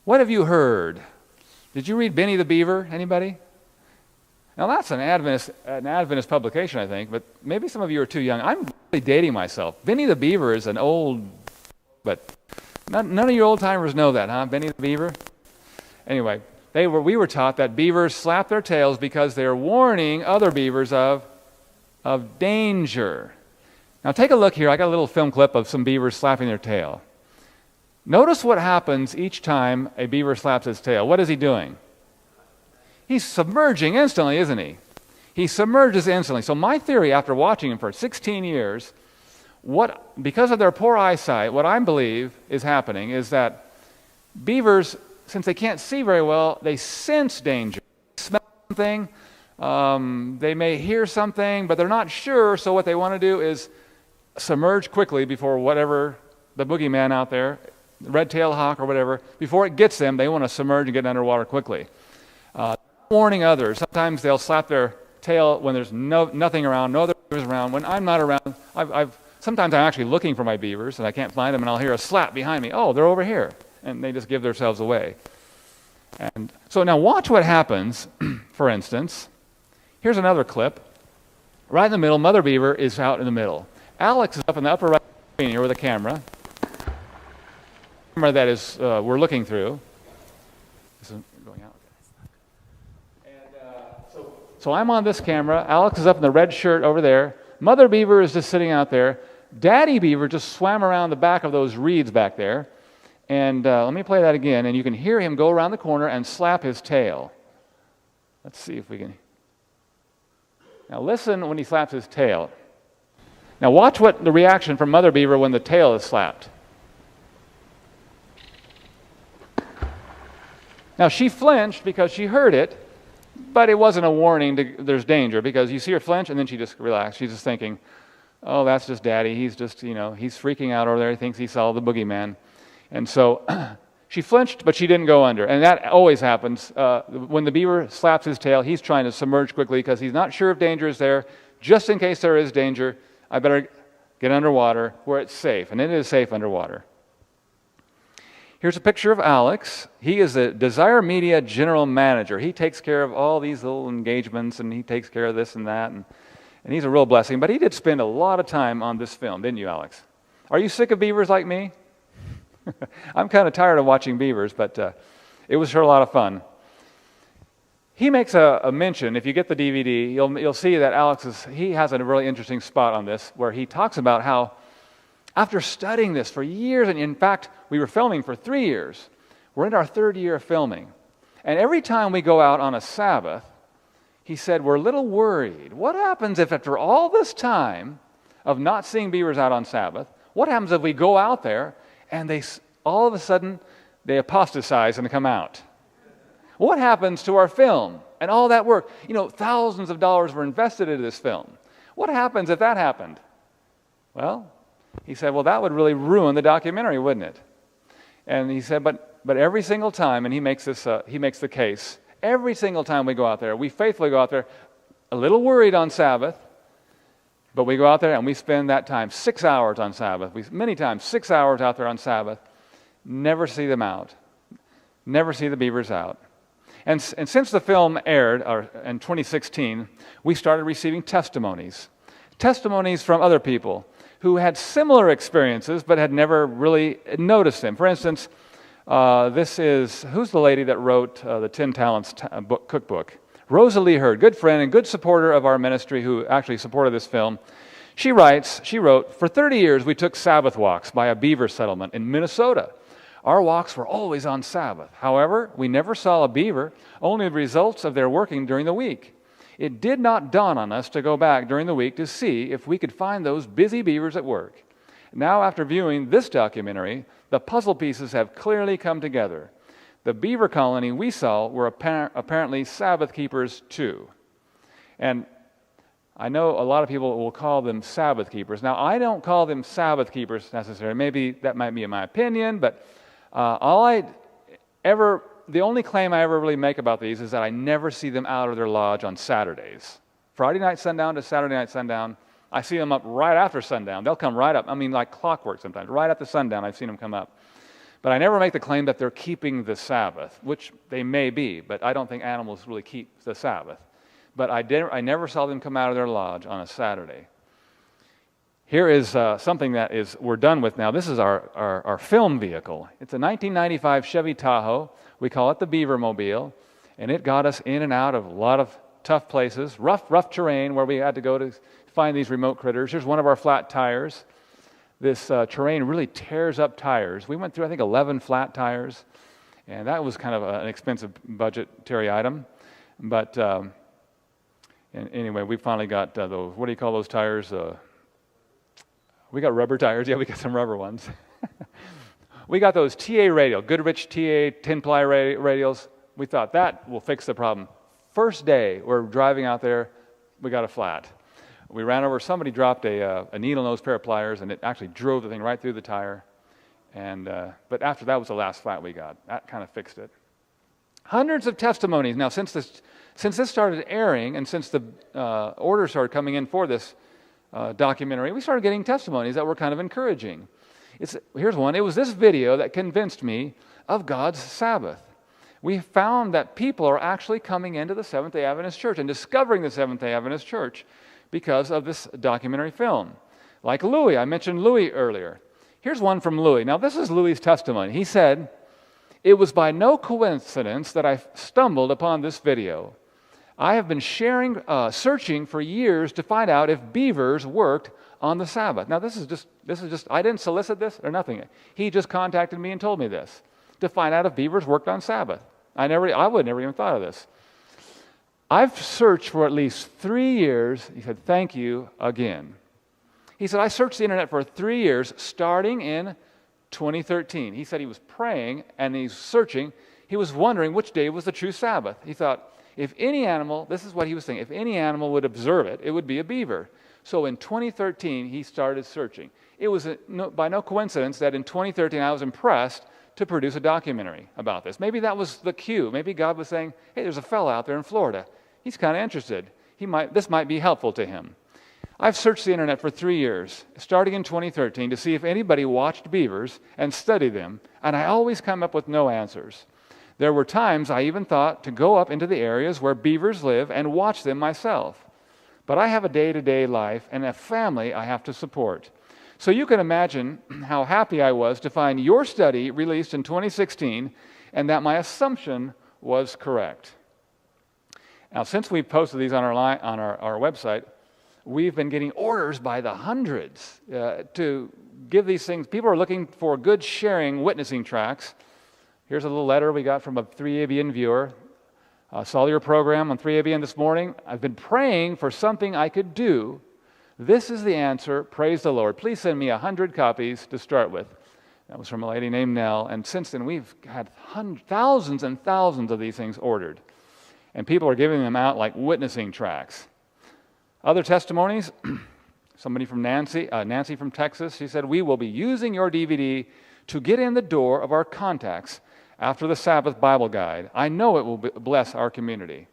What have you heard? Did you read Benny the Beaver? Anybody? Now that's an Adventist publication, I think, but maybe some of you are too young. I'm really dating myself. Benny the Beaver is an old, but none of you old-timers know that, huh? Benny the Beaver? Anyway, we were taught that beavers slap their tails because they're warning other beavers of danger. Now take a look here. I got a little film clip of some beavers slapping their tail. Notice what happens each time a beaver slaps his tail. What is he doing? He's submerging instantly, isn't he? He submerges instantly. So my theory, after watching him for 16 years, because of their poor eyesight, what I believe is happening is that beavers since they can't see very well, they sense danger. They smell something, they may hear something, but they're not sure, so what they want to do is submerge quickly before whatever, the boogeyman out there, the red-tailed hawk or whatever, before it gets them, they want to submerge and get underwater quickly. Warning others. Sometimes they'll slap their tail when there's nothing around, no other beavers around. When I'm not around, sometimes I'm actually looking for my beavers and I can't find them, and I'll hear a slap behind me. Oh, they're over here. And they just give themselves away. And so now watch what happens, for instance. Here's another clip. Right in the middle, Mother Beaver is out in the middle. Alex is up in the upper right screen here with a camera. Camera that is we're looking through. This is going out. And so I'm on this camera. Alex is up in the red shirt over there. Mother Beaver is just sitting out there. Daddy Beaver just swam around the back of those reeds back there. And let me play that again, and you can hear him go around the corner and slap his tail. Let's see if we can. Now listen when he slaps his tail. Now watch what the reaction from Mother Beaver when the tail is slapped. Now she flinched because she heard it, but it wasn't a warning there's danger, because you see her flinch and then she just relaxed. She's just thinking, oh, that's just Daddy. He's just, he's freaking out over there. He thinks he saw the boogeyman. And so she flinched, but she didn't go under. And that always happens. When the beaver slaps his tail, he's trying to submerge quickly because he's not sure if danger is there. Just in case there is danger, I better get underwater where it's safe. And it is safe underwater. Here's a picture of Alex. He is the Desire Media General Manager. He takes care of all these little engagements, and he takes care of this and that. And he's a real blessing. But he did spend a lot of time on this film, didn't you, Alex? Are you sick of beavers like me? I'm kind of tired of watching beavers, but it was sure a lot of fun. He makes a mention, if you get the DVD, you'll see that Alex he has a really interesting spot on this, where he talks about how after studying this for years, and in fact, we were filming for 3 years. We're in our 3rd year of filming. And every time we go out on a Sabbath, he said, we're a little worried. What happens if after all this time of not seeing beavers out on Sabbath, what happens if we go out there and all of a sudden, they apostatize and come out? What happens to our film and all that work? Thousands of dollars were invested into this film. What happens if that happened? Well, he said, that would really ruin the documentary, wouldn't it? And he said, but every single time, and he makes the case, every single time we go out there, we faithfully go out there, a little worried on Sabbath, but we go out there and we spend that time, 6 hours on Sabbath. Many times, 6 hours out there on Sabbath, never see them out, never see the beavers out. And since the film aired in 2016, we started receiving testimonies from other people who had similar experiences but had never really noticed them. For instance, who's the lady that wrote the 10 Talents cookbook? Rosalie Hurd, good friend and good supporter of our ministry, who actually supported this film. She wrote, for 30 years we took Sabbath walks by a beaver settlement in Minnesota. Our walks were always on Sabbath. However, we never saw a beaver, only the results of their working during the week. It did not dawn on us to go back during the week to see if we could find those busy beavers at work. Now, after viewing this documentary, the puzzle pieces have clearly come together. The beaver colony we saw were apparently Sabbath keepers too. And I know a lot of people will call them Sabbath keepers. Now, I don't call them Sabbath keepers necessarily. Maybe that might be in my opinion, but the only claim I ever really make about these is that I never see them out of their lodge on Saturdays. Friday night sundown to Saturday night sundown, I see them up right after sundown. They'll come right up. Like clockwork sometimes. Right after sundown, I've seen them come up. But I never make the claim that they're keeping the Sabbath, which they may be, but I don't think animals really keep the Sabbath. But I never saw them come out of their lodge on a Saturday. Here is something that we're done with now. This is our film vehicle. It's a 1995 Chevy Tahoe. We call it the Beaver Mobile, and it got us in and out of a lot of tough places, rough terrain where we had to go to find these remote critters. Here's one of our flat tires. This terrain really tears up tires. We went through, I think, 11 flat tires, and that was kind of an expensive budgetary item. But anyway, we finally got those, what do you call those tires? We got rubber tires. Yeah, we got some rubber ones. We got those TA radio, Goodrich TA 10-ply radials. We thought that will fix the problem. First day, we're driving out there, we got a flat. We ran over, somebody dropped a needle-nose pair of pliers, and it actually drove the thing right through the tire. But after that was the last flat we got. That kind of fixed it. Hundreds of testimonies. Now, since this started airing, and since the orders started coming in for this documentary, we started getting testimonies that were kind of encouraging. Here's one. It was this video that convinced me of God's Sabbath. We found that people are actually coming into the Seventh-day Adventist Church and discovering the Seventh-day Adventist Church because of this documentary film. Like Louis. I mentioned Louis earlier. Here's one from Louis. Now, this is Louis' testimony. He said, "It was by no coincidence that I stumbled upon this video. I have been searching for years to find out if beavers worked on the Sabbath." Now, this is just, I didn't solicit this or nothing. He just contacted me and told me this, to find out if beavers worked on Sabbath. I would never even thought of this. "I've searched for at least 3 years." He said, "Thank you again." He said, "I searched the internet for 3 years, starting in 2013. He said he was praying and he's searching. He was wondering which day was the true Sabbath. He thought, if any animal, this is what he was thinking, if any animal would observe it, it would be a beaver. So in 2013, he started searching. It was by no coincidence that in 2013 I was impressed to produce a documentary about this. Maybe that was the cue. Maybe God was saying, hey, there's a fella out there in Florida. He's kind of interested. This might be helpful to him. I've searched the internet for 3 years, starting in 2013, to see if anybody watched beavers and studied them, and I always come up with no answers. There were times I even thought to go up into the areas where beavers live and watch them myself. But I have a day-to-day life and a family I have to support. So you can imagine how happy I was to find your study released in 2016 and that my assumption was correct." Now, since we posted these on our website, we've been getting orders by the hundreds to give these things. People are looking for good sharing witnessing tracts. Here's a little letter we got from a 3ABN viewer. "Saw your program on 3ABN this morning. I've been praying for something I could do. This is the answer. Praise the Lord. Please send me 100 copies to start with." That was from a lady named Nell. And since then, we've had thousands and thousands of these things ordered. And people are giving them out like witnessing tracts. Other testimonies, somebody from Nancy from Texas, she said, "We will be using your DVD to get in the door of our contacts after the Sabbath Bible Guide. I know it will bless our community."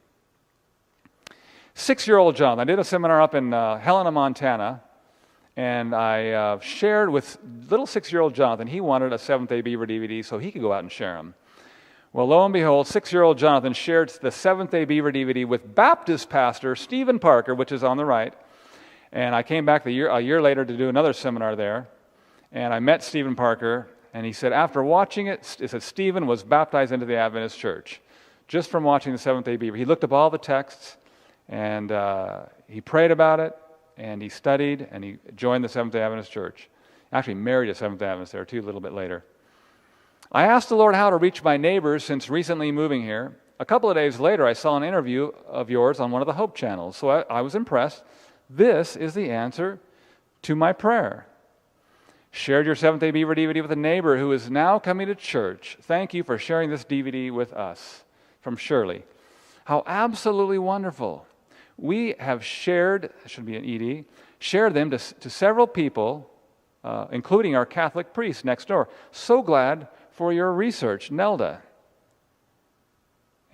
6-year-old Jonathan. I did a seminar up in Helena, Montana, and I shared with little 6-year-old Jonathan. He wanted a Seventh-day Beaver DVD so he could go out and share them. Well, lo and behold, 6-year-old Jonathan shared the Seventh-day Beaver DVD with Baptist pastor Stephen Parker, which is on the right. And I came back a year later to do another seminar there, and I met Stephen Parker, and he said after watching it, said Stephen was baptized into the Adventist Church just from watching the Seventh-day Beaver. He looked up all the texts, and he prayed about it, and he studied, and he joined the Seventh-day Adventist Church. Actually married a Seventh-day Adventist there, too, a little bit later. I asked the Lord how to reach my neighbors since recently moving here. A couple of days later, I saw an interview of yours on one of the Hope channels, so I was impressed. This is the answer to my prayer. Shared your Seventh-day Beaver DVD with a neighbor who is now coming to church. Thank you for sharing this DVD with us. From Shirley. How absolutely wonderful. We have shared, should be an ED, shared them to several people, including our Catholic priest next door. So glad for your research, Nelda.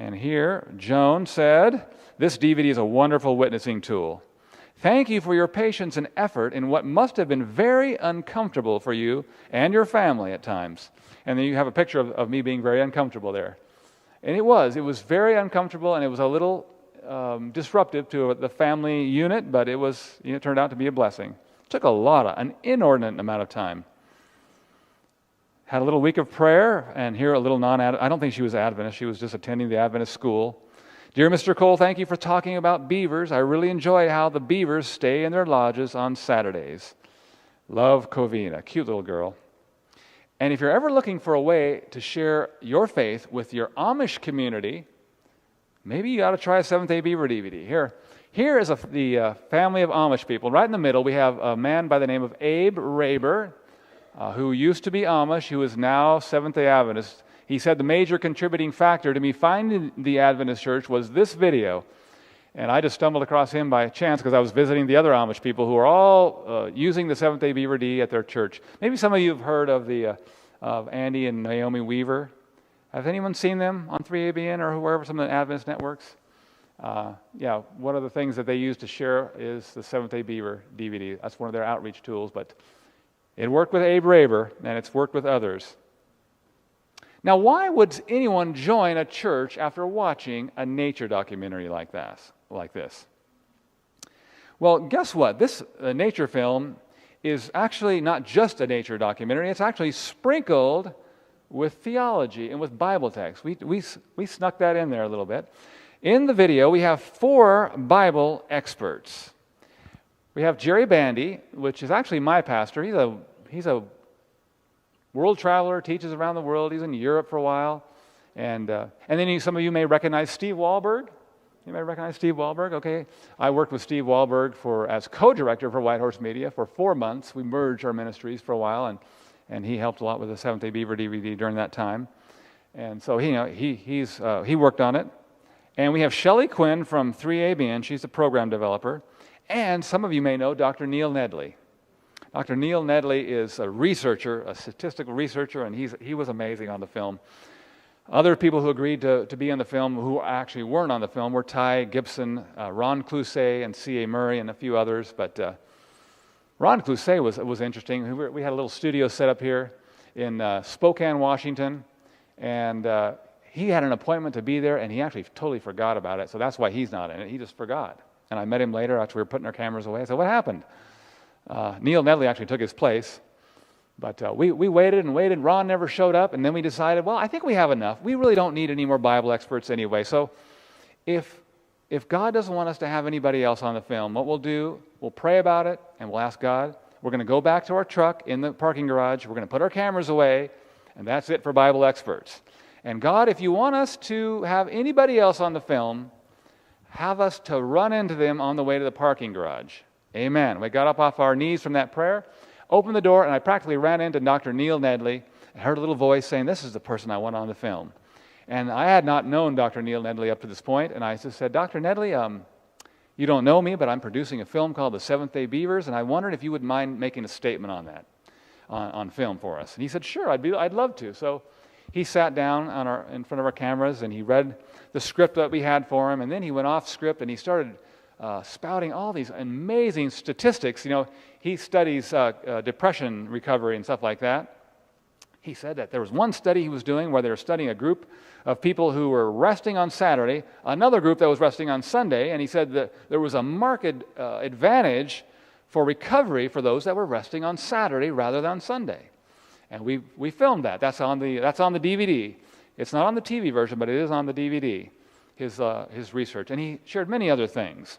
And here, Joan said, "This DVD is a wonderful witnessing tool. Thank you for your patience and effort in what must have been very uncomfortable for you and your family at times." And then you have a picture of me being very uncomfortable there. And it was very uncomfortable, and it was a little disruptive to the family unit, but it turned out to be a blessing. It took an inordinate amount of time. Had a little week of prayer, and here a little I don't think she was Adventist, she was just attending the Adventist school. "Dear Mr. Cole, thank you for talking about beavers. I really enjoy how the beavers stay in their lodges on Saturdays. Love, Covina." Cute little girl. And if you're ever looking for a way to share your faith with your Amish community, maybe you ought to try a Seventh-day Beaver DVD. Here is the family of Amish people. Right in the middle, we have a man by the name of Abe Raber. who used to be Amish, who is now Seventh-day Adventist. He said the major contributing factor to me finding the Adventist church was this video. And I just stumbled across him by chance because I was visiting the other Amish people who are all using the Seventh-day Beaver D at their church. Maybe some of you have heard of Andy and Naomi Weaver. Has anyone seen them on 3ABN or wherever, some of the Adventist networks? One of the things that they use to share is the Seventh-day Beaver DVD. That's one of their outreach tools, but it worked with Abe Raber, and it's worked with others. Now, why would anyone join a church after watching a nature documentary like this? Well, guess what? This nature film is actually not just a nature documentary. It's actually sprinkled with theology and with Bible text. We snuck that in there a little bit. In the video, we have 4 Bible experts. We have Jerry Bandy, which is actually my pastor. He's a world traveler, teaches around the world. He's in Europe for a while. And then some of you may recognize Steve Wahlberg. You may recognize Steve Wahlberg, okay? I worked with Steve Wahlberg as co-director for White Horse Media for 4 months. We merged our ministries for a while, and he helped a lot with the Seventh-day Beaver DVD during that time. And so he worked on it. And we have Shelley Quinn from 3ABN. She's a program developer. And some of you may know Dr. Neil Nedley. Dr. Neil Nedley is a researcher, a statistical researcher, and he was amazing on the film. Other people who agreed to be on the film who actually weren't on the film were Ty Gibson, Ron Clousset, and C.A. Murray, and a few others. But Ron Clousset was interesting. We had a little studio set up here in Spokane, Washington, and he had an appointment to be there, and he actually totally forgot about it, so that's why he's not in it. He just forgot. And I met him later after we were putting our cameras away. I said, what happened? Neil Nedley actually took his place. But we waited and waited. Ron never showed up, and then we decided, well, I think we have enough. We really don't need any more Bible experts anyway. So if God doesn't want us to have anybody else on the film, what we'll do, we'll pray about it, and we'll ask God. We're going to go back to our truck in the parking garage. We're going to put our cameras away, and that's it for Bible experts. And God, if you want us to have anybody else on the film, have us to run into them on the way to the parking garage. Amen. We got up off our knees from that prayer, opened the door, and I practically ran into Dr. Neil Nedley and heard a little voice saying, this is the person I want on the film. And I had not known Dr. Neil Nedley up to this point, and I just said, Dr. Nedley, you don't know me, but I'm producing a film called The Seventh-day Beavers, and I wondered if you would mind making a statement on that, on film for us. And he said, sure, I'd love to. So he sat down in front of our cameras, and he read the script that we had for him, and then he went off script, and he started spouting all these amazing statistics. You know, he studies depression recovery and stuff like that. He said that there was one study he was doing where they were studying a group of people who were resting on Saturday, another group that was resting on Sunday, and he said that there was a marked advantage for recovery for those that were resting on Saturday rather than on Sunday. And we filmed that. That's on the DVD. It's not on the TV version, but it is on the DVD, his research. And he shared many other things.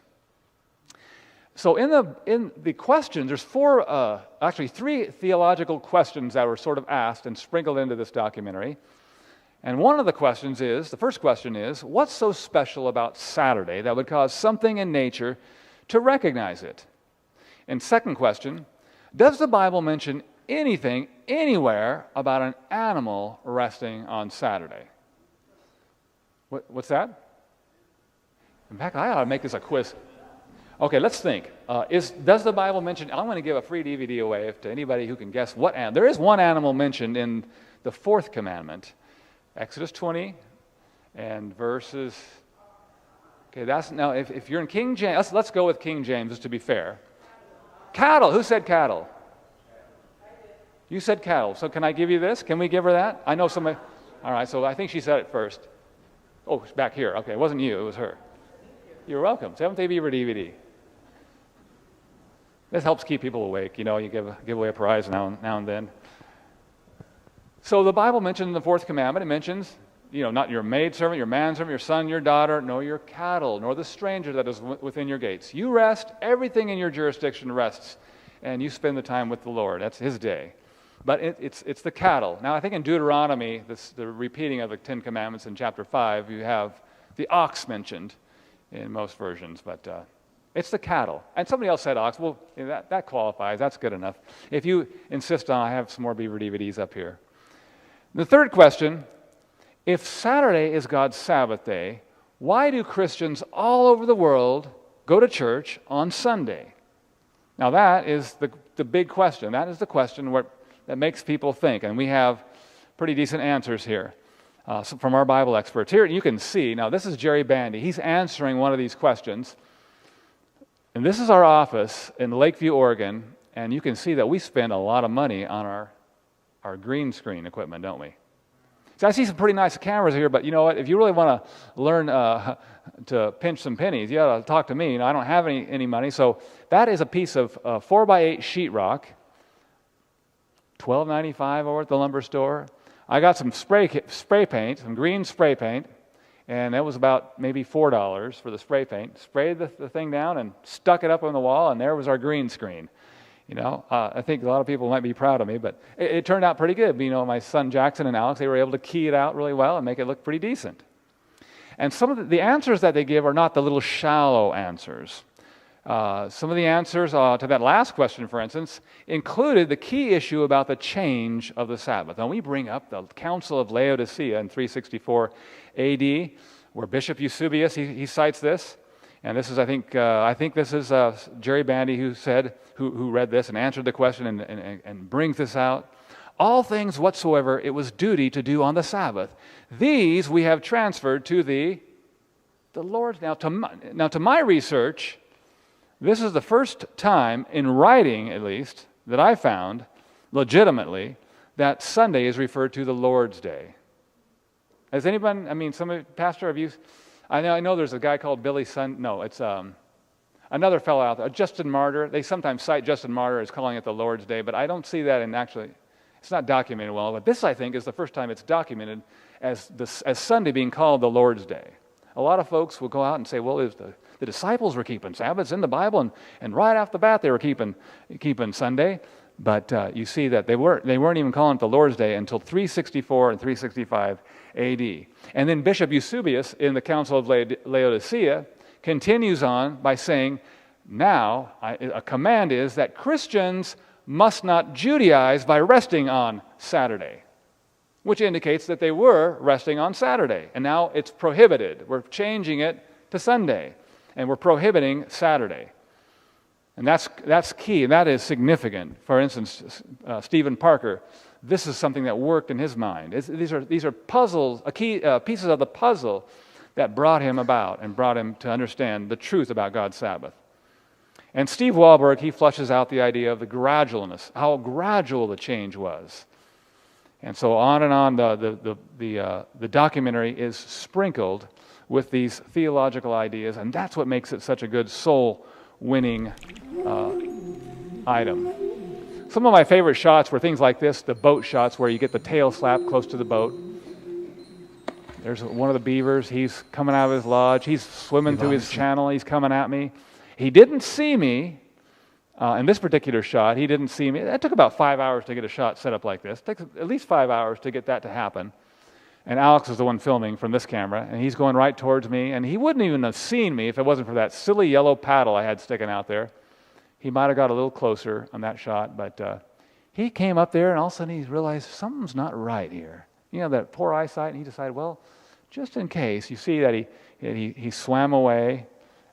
So in the questions, there's three theological questions that were sort of asked and sprinkled into this documentary. And one of the questions is, the first question is, what's so special about Saturday that would cause something in nature to recognize it? And second question, does the Bible mention anything, anywhere, about an animal resting on Saturday? What's that? In fact, I ought to make this a quiz. Okay, let's think. Does the Bible mention, I'm going to give a free DVD away to anybody who can guess what animal. There is one animal mentioned in the fourth commandment, Exodus 20 and verses, okay, that's, now if you're in King James, let's go with King James just to be fair. Cattle, who said cattle? You said cattle, so can I give you this? Can we give her that? I know somebody, all right, so I think she said it first. Oh, it's back here, okay, it wasn't you, it was her. You're welcome, Seventh-day Beaver DVD. This helps keep people awake. You know, you give away a prize now and then. So the Bible mentions in the fourth commandment, it mentions, you know, not your maidservant, your manservant, your son, your daughter, nor your cattle, nor the stranger that is within your gates. You rest, everything in your jurisdiction rests, and you spend the time with the Lord. That's his day. But it's the cattle. Now, I think in Deuteronomy, the repeating of the Ten Commandments in chapter 5, you have the ox mentioned in most versions, but It's the cattle. And somebody else said ox. Well, that qualifies. That's good enough. If you insist on, I have some more Beaver DVDs up here. The third question, if Saturday is God's Sabbath day, why do Christians all over the world go to church on Sunday? Now that is the big question. That is the question that makes people think. And we have pretty decent answers here from our Bible experts. Here you can see, now this is Jerry Bandy. He's answering one of these questions. And this is our office in Lakeview, Oregon. And you can see that we spend a lot of money on our green screen equipment, don't we? So I see some pretty nice cameras here, but you know what? If you really want to learn to pinch some pennies, you got to talk to me. You know, I don't have any money. So that is a piece of 4x8 sheetrock, $12.95 over at the lumber store. I got some spray paint, some green spray paint, and that was about maybe $4 for the spray paint. Sprayed the thing down and stuck it up on the wall, and there was our green screen. You know, I think a lot of people might be proud of me, but it turned out pretty good. You know, my son Jackson and Alex, they were able to key it out really well and make it look pretty decent. And some of the answers that they give are not the little shallow answers. Some of the answers to that last question, for instance, included the key issue about the change of the Sabbath. And we bring up the Council of Laodicea in 364 AD, where Bishop Eusebius, he cites this. And this is, I think this is Jerry Bandy who read this and answered the question and brings this out. All things whatsoever it was duty to do on the Sabbath, these we have transferred to the Lord's. Now, to my research, this is the first time in writing, at least, that I found legitimately that Sunday is referred to the Lord's Day. Has anyone? I mean, Pastor, have you? I know there's a guy called Billy Sun. No, it's another fellow out there, Justin Martyr. They sometimes cite Justin Martyr as calling it the Lord's Day, but I don't see that in actually. It's not documented well. But this, I think, is the first time it's documented as Sunday being called the Lord's Day. A lot of folks will go out and say, well, the disciples were keeping Sabbaths in the Bible, and right off the bat they were keeping Sunday. But you see that they weren't even calling it the Lord's Day until 364 and 365 AD. And then Bishop Eusebius in the Council of Laodicea continues on by saying, now a command is that Christians must not Judaize by resting on Saturday, which indicates that they were resting on Saturday. And now it's prohibited. We're changing it to Sunday, and we're prohibiting Saturday. And that's key, and that is significant. For instance, Stephen Parker, this is something that worked in his mind. These are puzzles, pieces of the puzzle that brought him about and brought him to understand the truth about God's Sabbath. And Steve Wahlberg, he flushes out the idea of the gradualness, how gradual the change was. And so on and on, the documentary is sprinkled with these theological ideas, and that's what makes it such a good soul-winning item. Some of my favorite shots were things like this, the boat shots where you get the tail slap close to the boat. There's one of the beavers. He's coming out of his lodge. He's swimming through his channel. He's coming at me. He didn't see me. In this particular shot, he didn't see me. It took about 5 hours to get a shot set up like this. It takes at least 5 hours to get that to happen. And Alex is the one filming from this camera, and he's going right towards me, and he wouldn't even have seen me if it wasn't for that silly yellow paddle I had sticking out there. He might have got a little closer on that shot, but he came up there, and all of a sudden he realized something's not right here. You know, that poor eyesight, and he decided, well, just in case. You see that he swam away,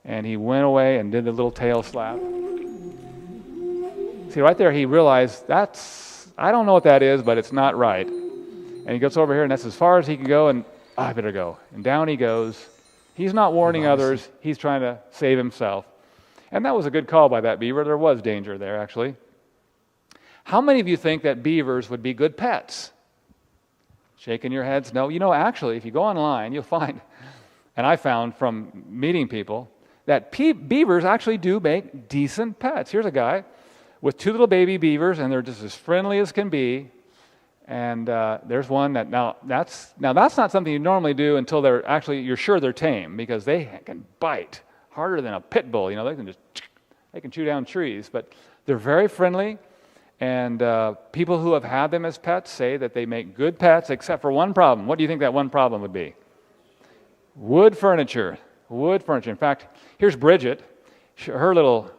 and he went away and did the little tail slap. See, right there he realized, I don't know what that is, but it's not right. And he gets over here, and that's as far as he can go, and I better go. And down he goes. He's not warning others. He's trying to save himself. And that was a good call by that beaver. There was danger there, actually. How many of you think that beavers would be good pets? Shaking your heads? No. You know, actually, if you go online, you'll find, and I found from meeting people, that beavers actually do make decent pets. Here's a guy with 2 little baby beavers, and they're just as friendly as can be. And there's one that that's not something you normally do until you're sure they're tame, because they can bite harder than a pit bull. You know, they can chew down trees, but they're very friendly. And people who have had them as pets say that they make good pets, except for one problem. What do you think that one problem would be? Wood furniture. In fact, here's Bridget. her little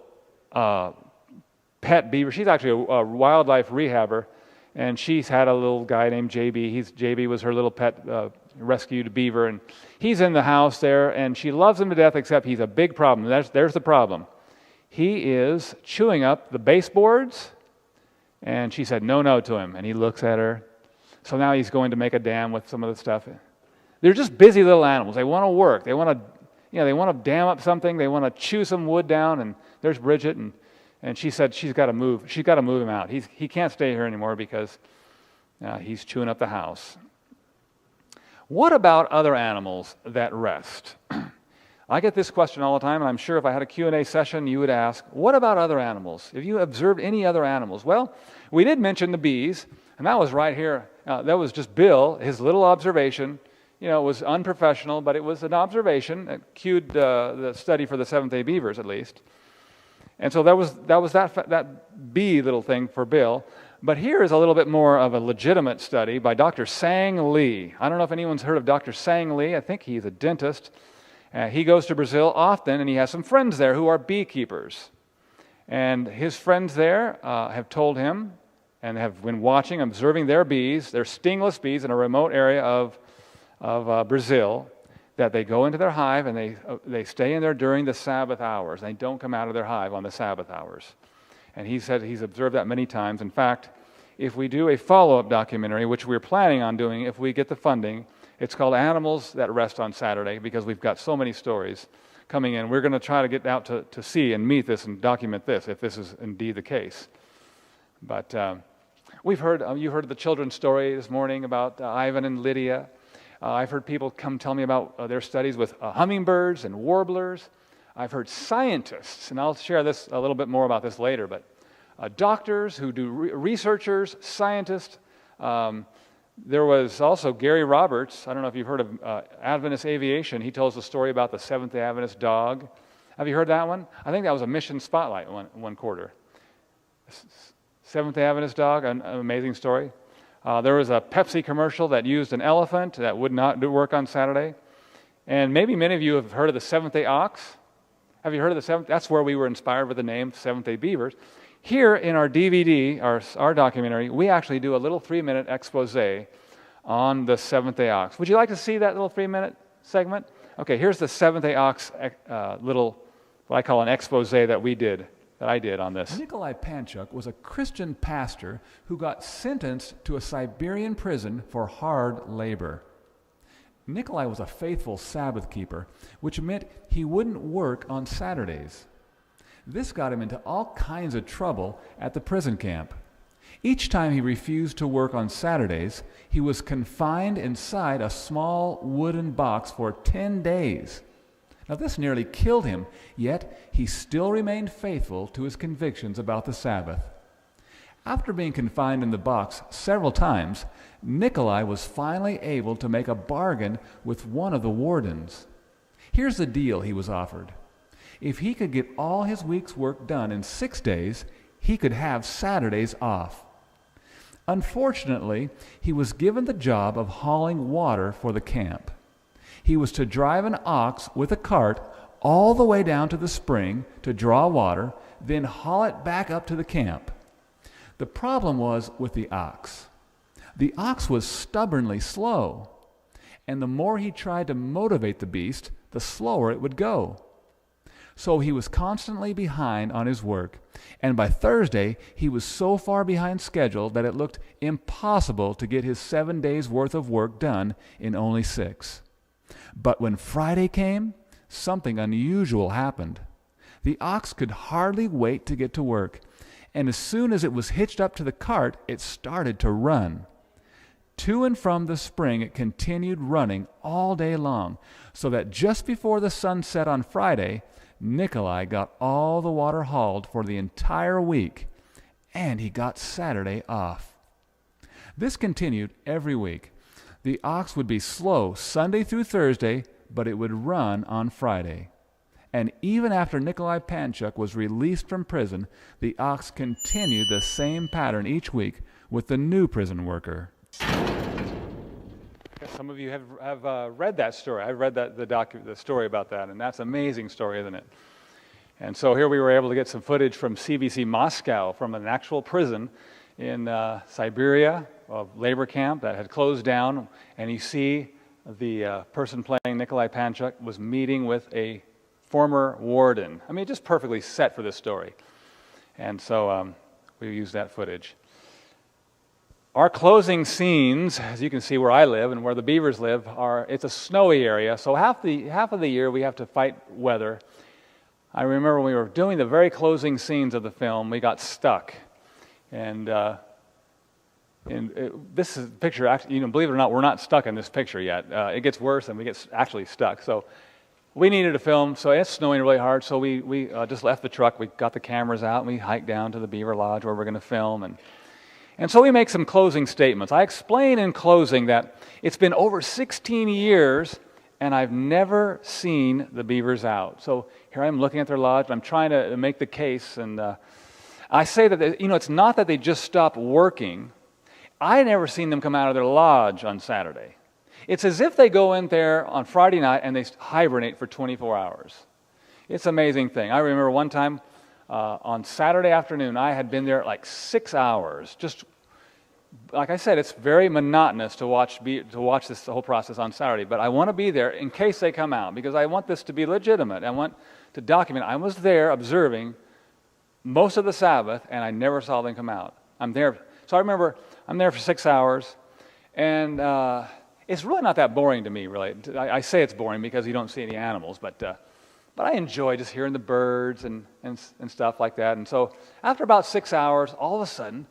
pet beaver, she's actually a wildlife rehabber, and she's had a little guy named JB. JB was her little pet rescued beaver, and he's in the house there, and she loves him to death, except he's a big problem. There's the problem. He is chewing up the baseboards, and she said no to him, and he looks at her. So now he's going to make a dam with some of the stuff. They're just busy little animals. They want to work. They want to dam up something. They want to chew some wood down, and there's Bridget, and she said she's got to move. She's got to move him out. He can't stay here anymore because he's chewing up the house. What about other animals that rest? I get this question all the time, and I'm sure if I had a Q&A session, you would ask, what about other animals? Have you observed any other animals? Well, we did mention the bees, and that was right here. That was just Bill, his little observation. It was unprofessional, but it was an observation. It cued the study for the Seventh-day Beavers, at least. And so that was that bee little thing for Bill. But here is a little bit more of a legitimate study by Dr. Sang Lee. I don't know if anyone's heard of Dr. Sang Lee. I think he's a dentist. He goes to Brazil often, and he has some friends there who are beekeepers. And his friends there have told him, and have been watching, observing their bees, their stingless bees in a remote area of Brazil, that they go into their hive and they stay in there during the Sabbath hours. They don't come out of their hive on the Sabbath hours. And he said he's observed that many times. In fact, if we do a follow-up documentary, which we're planning on doing if we get the funding, it's called Animals That Rest on Saturday, because we've got so many stories coming in. We're going to try to get out to see and meet this and document this, if this is indeed the case. But you heard the children's story this morning about Ivan and Lydia. I've heard people come tell me about their studies with hummingbirds and warblers. I've heard scientists, and I'll share this a little bit more about this later, but doctors who do researchers, scientists. There was also Gary Roberts. I don't know if you've heard of Adventist Aviation. He tells the story about the Seventh-day Adventist dog. Have you heard that one? I think that was a Mission Spotlight one quarter. Seventh-day Adventist dog, an amazing story. There was a Pepsi commercial that used an elephant that would not do work on Saturday. And maybe many of you have heard of the Seventh-day Ox. Have you heard of the Seventh? That's where we were inspired with the name Seventh-day Beavers. Here in our DVD, our documentary, we actually do a little 3-minute expose on the Seventh-day Ox. Would you like to see that little 3-minute segment? Okay, here's the Seventh-day Ox little, what I call an expose that I did on this. Nikolai Panchuk was a Christian pastor who got sentenced to a Siberian prison for hard labor. Nikolai was a faithful Sabbath keeper, which meant he wouldn't work on Saturdays. This got him into all kinds of trouble at the prison camp. Each time he refused to work on Saturdays, he was confined inside a small wooden box for 10 days. Now, this nearly killed him, yet he still remained faithful to his convictions about the Sabbath. After being confined in the box several times, Nikolai was finally able to make a bargain with one of the wardens. Here's the deal he was offered. If he could get all his week's work done in 6 days, he could have Saturdays off. Unfortunately, he was given the job of hauling water for the camp. He was to drive an ox with a cart all the way down to the spring to draw water, then haul it back up to the camp. The problem was with the ox. The ox was stubbornly slow, and the more he tried to motivate the beast, the slower it would go. So he was constantly behind on his work, and by Thursday he was so far behind schedule that it looked impossible to get his 7 days' worth of work done in only 6. But when Friday came, something unusual happened. The ox could hardly wait to get to work, and as soon as it was hitched up to the cart, it started to run. To and from the spring it continued running all day long, so that just before the sun set on Friday, Nikolai got all the water hauled for the entire week, and he got Saturday off. This continued every week. The ox would be slow Sunday through Thursday, but it would run on Friday. And even after Nikolai Panchuk was released from prison, the ox continued the same pattern each week with the new prison worker. Some of you have read that story. I've read the story about that, and that's an amazing story, isn't it? And so here we were able to get some footage from CBC Moscow, from an actual prison in Siberia, a labor camp that had closed down. And you see the person playing Nikolai Panchuk was meeting with a former warden. I mean, just perfectly set for this story. And so we used that footage. Our closing scenes, as you can see where I live and where the beavers live, it's a snowy area, so half of the year we have to fight weather. I remember when we were doing the very closing scenes of the film, we got stuck. And this is picture, actually, believe it or not, we're not stuck in this picture yet. It gets worse and we get actually stuck. So we needed to film, so it's snowing really hard, so we just left the truck, we got the cameras out, and we hiked down to the Beaver Lodge where we're going to film. And so we make some closing statements. I explain in closing that it's been over 16 years and I've never seen the beavers out. So here I am looking at their lodge, and I'm trying to make the case, and I say that, it's not that they just stopped working. I never seen them come out of their lodge on Saturday. It's as if they go in there on Friday night and they hibernate for 24 hours. It's an amazing thing. I remember one time on Saturday afternoon, I had been there like 6 hours. Just like I said, it's very monotonous to watch this whole process on Saturday. But I want to be there in case they come out, because I want this to be legitimate. I want to document. I was there observing most of the Sabbath, and I never saw them come out. I'm there. So I remember I'm there for 6 hours, and it's really not that boring to me, really. I say it's boring because you don't see any animals, but I enjoy just hearing the birds and stuff like that. And so after about 6 hours, all of a sudden,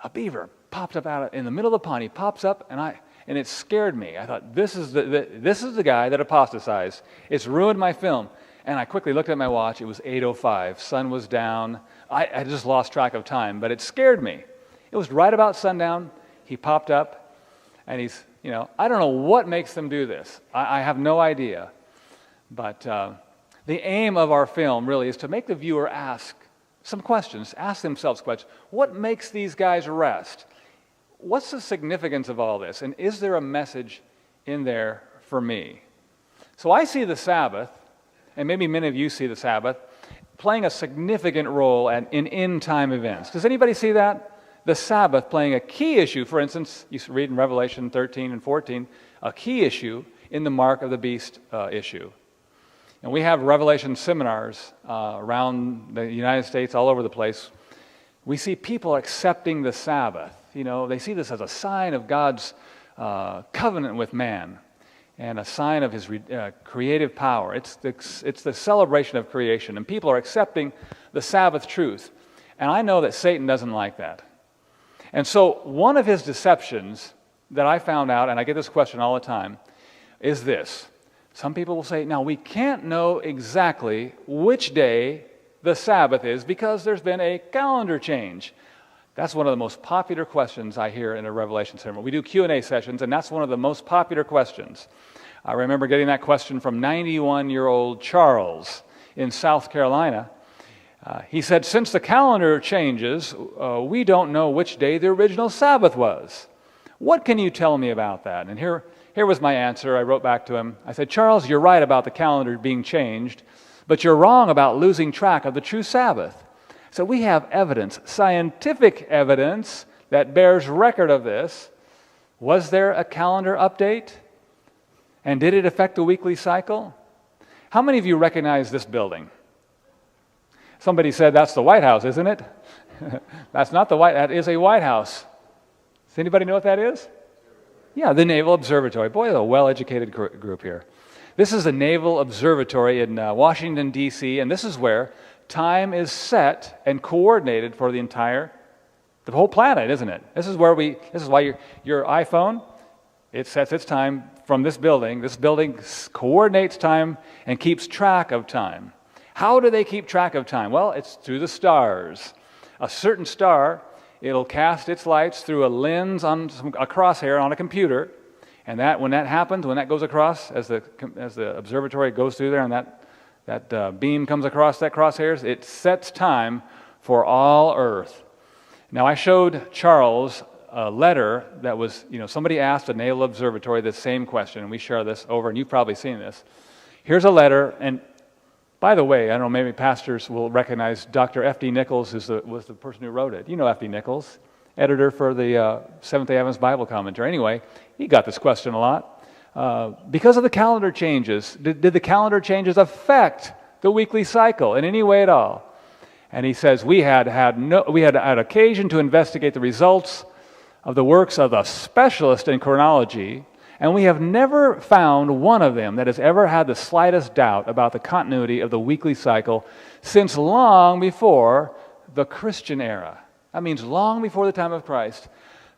a beaver popped up out in the middle of the pond. He pops up, and it scared me. I thought, this is the guy that apostatized. It's ruined my film. And I quickly looked at my watch. It was 8:05. Sun was down. I just lost track of time, but it scared me. It was right about sundown. He popped up, and he's, I don't know what makes them do this. I have no idea. But the aim of our film really is to make the viewer ask some questions, ask themselves questions. What makes these guys rest? What's the significance of all this? And is there a message in there for me? So I see the Sabbath, and maybe many of you see the Sabbath, playing a significant role in end-time events. Does anybody see that? The Sabbath playing a key issue. For instance, you read in Revelation 13 and 14, a key issue in the mark of the beast issue. And we have Revelation seminars around the United States, all over the place. We see people accepting the Sabbath. They see this as a sign of God's covenant with man and a sign of his creative power. It's the celebration of creation, and people are accepting the Sabbath truth. And I know that Satan doesn't like that. And so one of his deceptions that I found out, and I get this question all the time, is this. Some people will say, now we can't know exactly which day the Sabbath is because there's been a calendar change. That's one of the most popular questions I hear in a Revelation ceremony. We do Q&A sessions, and that's one of the most popular questions. I remember getting that question from 91-year-old Charles in South Carolina. He said, since the calendar changes, we don't know which day the original Sabbath was. What can you tell me about that? And here was my answer. I wrote back to him. I said, Charles, you're right about the calendar being changed, but you're wrong about losing track of the true Sabbath. So we have evidence, scientific evidence, that bears record of this. Was there a calendar update? And did it affect the weekly cycle? How many of you recognize this building? Somebody said, that's the White House, isn't it? That's not the White House. That is a White House. Does anybody know what that is? Yeah, the Naval Observatory. Boy, a well-educated group here. This is the Naval Observatory in Washington, D.C., and this is where time is set and coordinated for the whole planet, isn't it? This is why your iPhone, it sets its time from this building. This building coordinates time and keeps track of time. How do they keep track of time? Well, it's through the stars. A certain star, it'll cast its lights through a lens on a crosshair on a computer, and when that happens, when that goes across, as the observatory goes through there, and that beam comes across that crosshairs, it sets time for all Earth. Now, I showed Charles a letter that was, somebody asked the Naval Observatory the same question, and we share this over, and you've probably seen this. Here's a letter, and By the way, I don't know, maybe pastors will recognize Dr. F.D. Nichols was the person who wrote it. You know F.D. Nichols, editor for the Seventh-day Adventist Bible Commentary. Anyway, he got this question a lot. Because of the calendar changes, did the calendar changes affect the weekly cycle in any way at all? And he says, we had occasion to investigate the results of the works of the specialist in chronology, and we have never found one of them that has ever had the slightest doubt about the continuity of the weekly cycle since long before the Christian era. That means long before the time of Christ.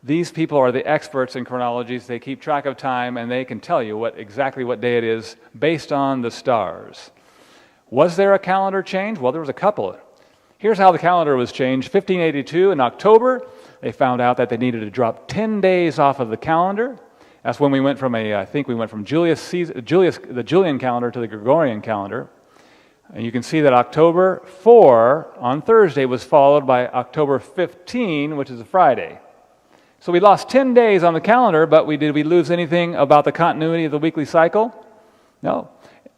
These people are the experts in chronologies. They keep track of time, and they can tell you exactly what day it is based on the stars. Was there a calendar change? Well, there was a couple. Here's how the calendar was changed. 1582 in October, they found out that they needed to drop 10 days off of the calendar. That's when we went from the Julian calendar to the Gregorian calendar. And you can see that October 4 on Thursday was followed by October 15, which is a Friday. So we lost 10 days on the calendar, but did we lose anything about the continuity of the weekly cycle? No.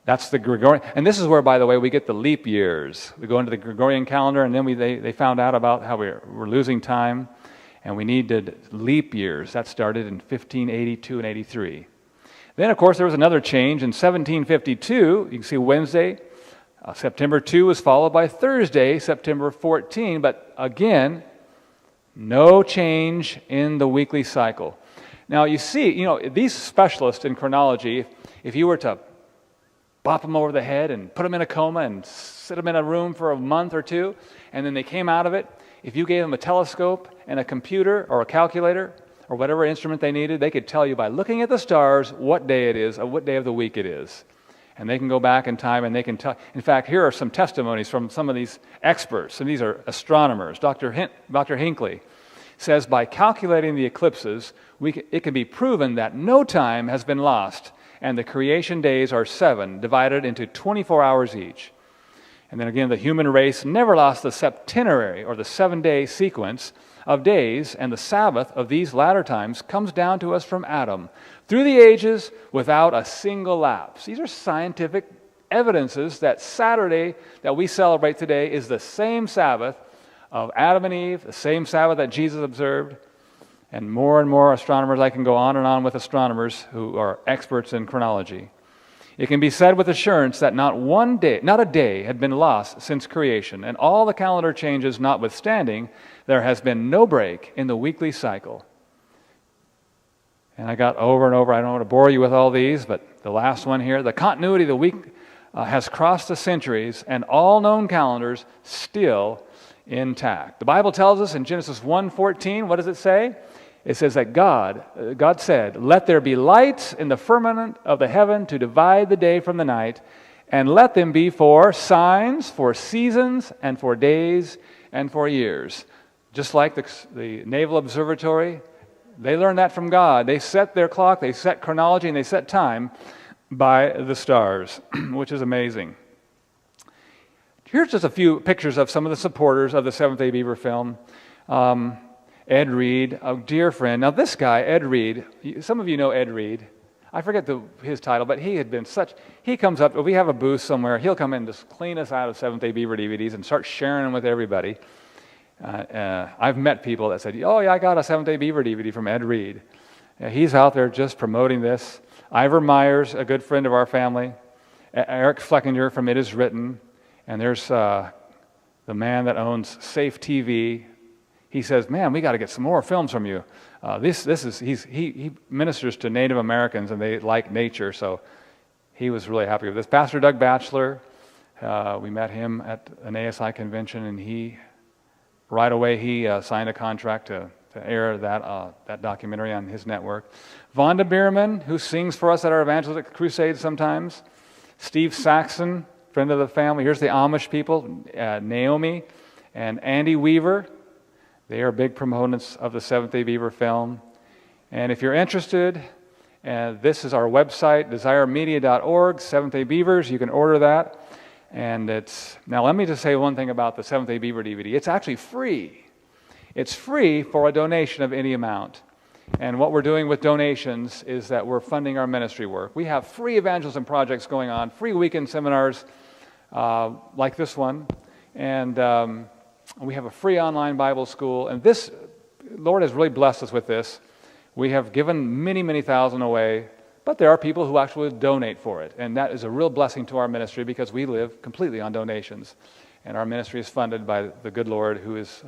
That's the Gregorian. And this is where, by the way, we get the leap years. We go into the Gregorian calendar, and then they found out about how we're losing time, and we needed leap years. That started in 1582 and 83. Then, of course, there was another change in 1752. You can see Wednesday, September 2 was followed by Thursday, September 14. But again, no change in the weekly cycle. Now, you see, these specialists in chronology, if you were to bop them over the head and put them in a coma and sit them in a room for a month or two, and then they came out of it, if you gave them a telescope and a computer or a calculator or whatever instrument they needed, they could tell you by looking at the stars what day it is or what day of the week it is. And they can go back in time and they can tell. In fact, here are some testimonies from some of these experts, and these are astronomers. Dr. Hinckley says, by calculating the eclipses, it can be proven that no time has been lost, and the creation days are 7, divided into 24 hours each. And then again, the human race never lost the septenary, or the 7-day sequence of days, and the Sabbath of these latter times comes down to us from Adam through the ages without a single lapse. These are scientific evidences that Saturday that we celebrate today is the same Sabbath of Adam and Eve, the same Sabbath that Jesus observed. And more astronomers, I can go on and on with astronomers who are experts in chronology. It can be said with assurance that not a day had been lost since creation, and all the calendar changes notwithstanding, there has been no break in the weekly cycle. And I got over and over, I don't want to bore you with all these, but the last one here, the continuity of the week has crossed the centuries, and all known calendars still intact. The Bible tells us in Genesis 1:14, what does it say? It says that God said, "Let there be lights in the firmament of the heaven to divide the day from the night, and let them be for signs, for seasons, and for days, and for years." Just like the Naval Observatory, they learned that from God. They set their clock, they set chronology, and they set time by the stars, which is amazing. Here's just a few pictures of some of the supporters of the Seventh-day Beaver film. Ed Reed, a dear friend. Now this guy, Ed Reed, some of you know Ed Reed. I forget his title, but he comes up, we have a booth somewhere, he'll come in and just clean us out of Seventh-day Beaver DVDs and start sharing them with everybody. I've met people that said, "Oh yeah, I got a Seventh-day Beaver DVD from Ed Reed." He's out there just promoting this. Ivor Myers, a good friend of our family. Eric Fleckinger from It Is Written. And there's the man that owns Safe TV. He says, "Man, we got to get some more films from you." He ministers to Native Americans, and they like nature, so he was really happy with this. Pastor Doug Batchelor, we met him at an ASI convention, and right away he signed a contract to air that documentary on his network. Vonda Bierman, who sings for us at our evangelistic crusades sometimes. Steve Saxon, friend of the family. Here's the Amish people, Naomi and Andy Weaver. They are big proponents of the Seventh-day Beaver film. And if you're interested, this is our website, desiremedia.org, Seventh-day Beavers. You can order that. And now let me just say one thing about the Seventh-day Beaver DVD. It's actually free. It's free for a donation of any amount. And what we're doing with donations is that we're funding our ministry work. We have free evangelism projects going on, free weekend seminars, like this one. And we have a free online Bible school. And this, Lord has really blessed us with this. We have given many, many thousand away, but there are people who actually donate for it. And that is a real blessing to our ministry because we live completely on donations. And our ministry is funded by the good Lord who has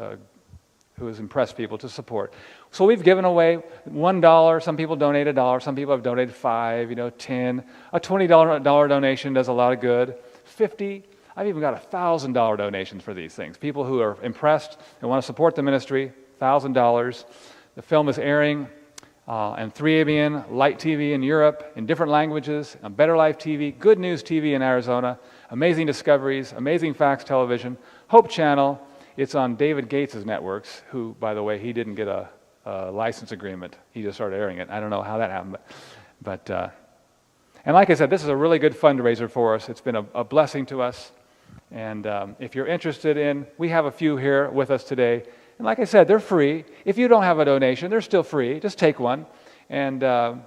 impressed people to support. So we've given away $1. Some people donate $1. Some people have donated $5, 10. A $20 donation does a lot of good. 50. I've even got $1,000 donations for these things. People who are impressed and want to support the ministry, $1,000. The film is airing on 3ABN, Light TV in Europe, in different languages, on Better Life TV, Good News TV in Arizona, Amazing Discoveries, Amazing Facts Television, Hope Channel. It's on David Gates' networks, who, by the way, he didn't get a license agreement. He just started airing it. I don't know how that happened. And like I said, this is a really good fundraiser for us. It's been a blessing to us. And if you're interested in, we have a few here with us today. And like I said, they're free. If you don't have a donation, they're still free. Just take one. And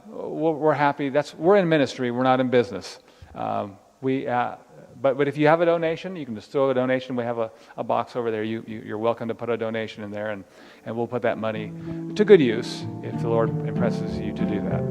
we're happy. We're in ministry. We're not in business. But if you have a donation, you can just throw a donation. We have a box over there. You're welcome to put a donation in there, and we'll put that money to good use if the Lord impresses you to do that.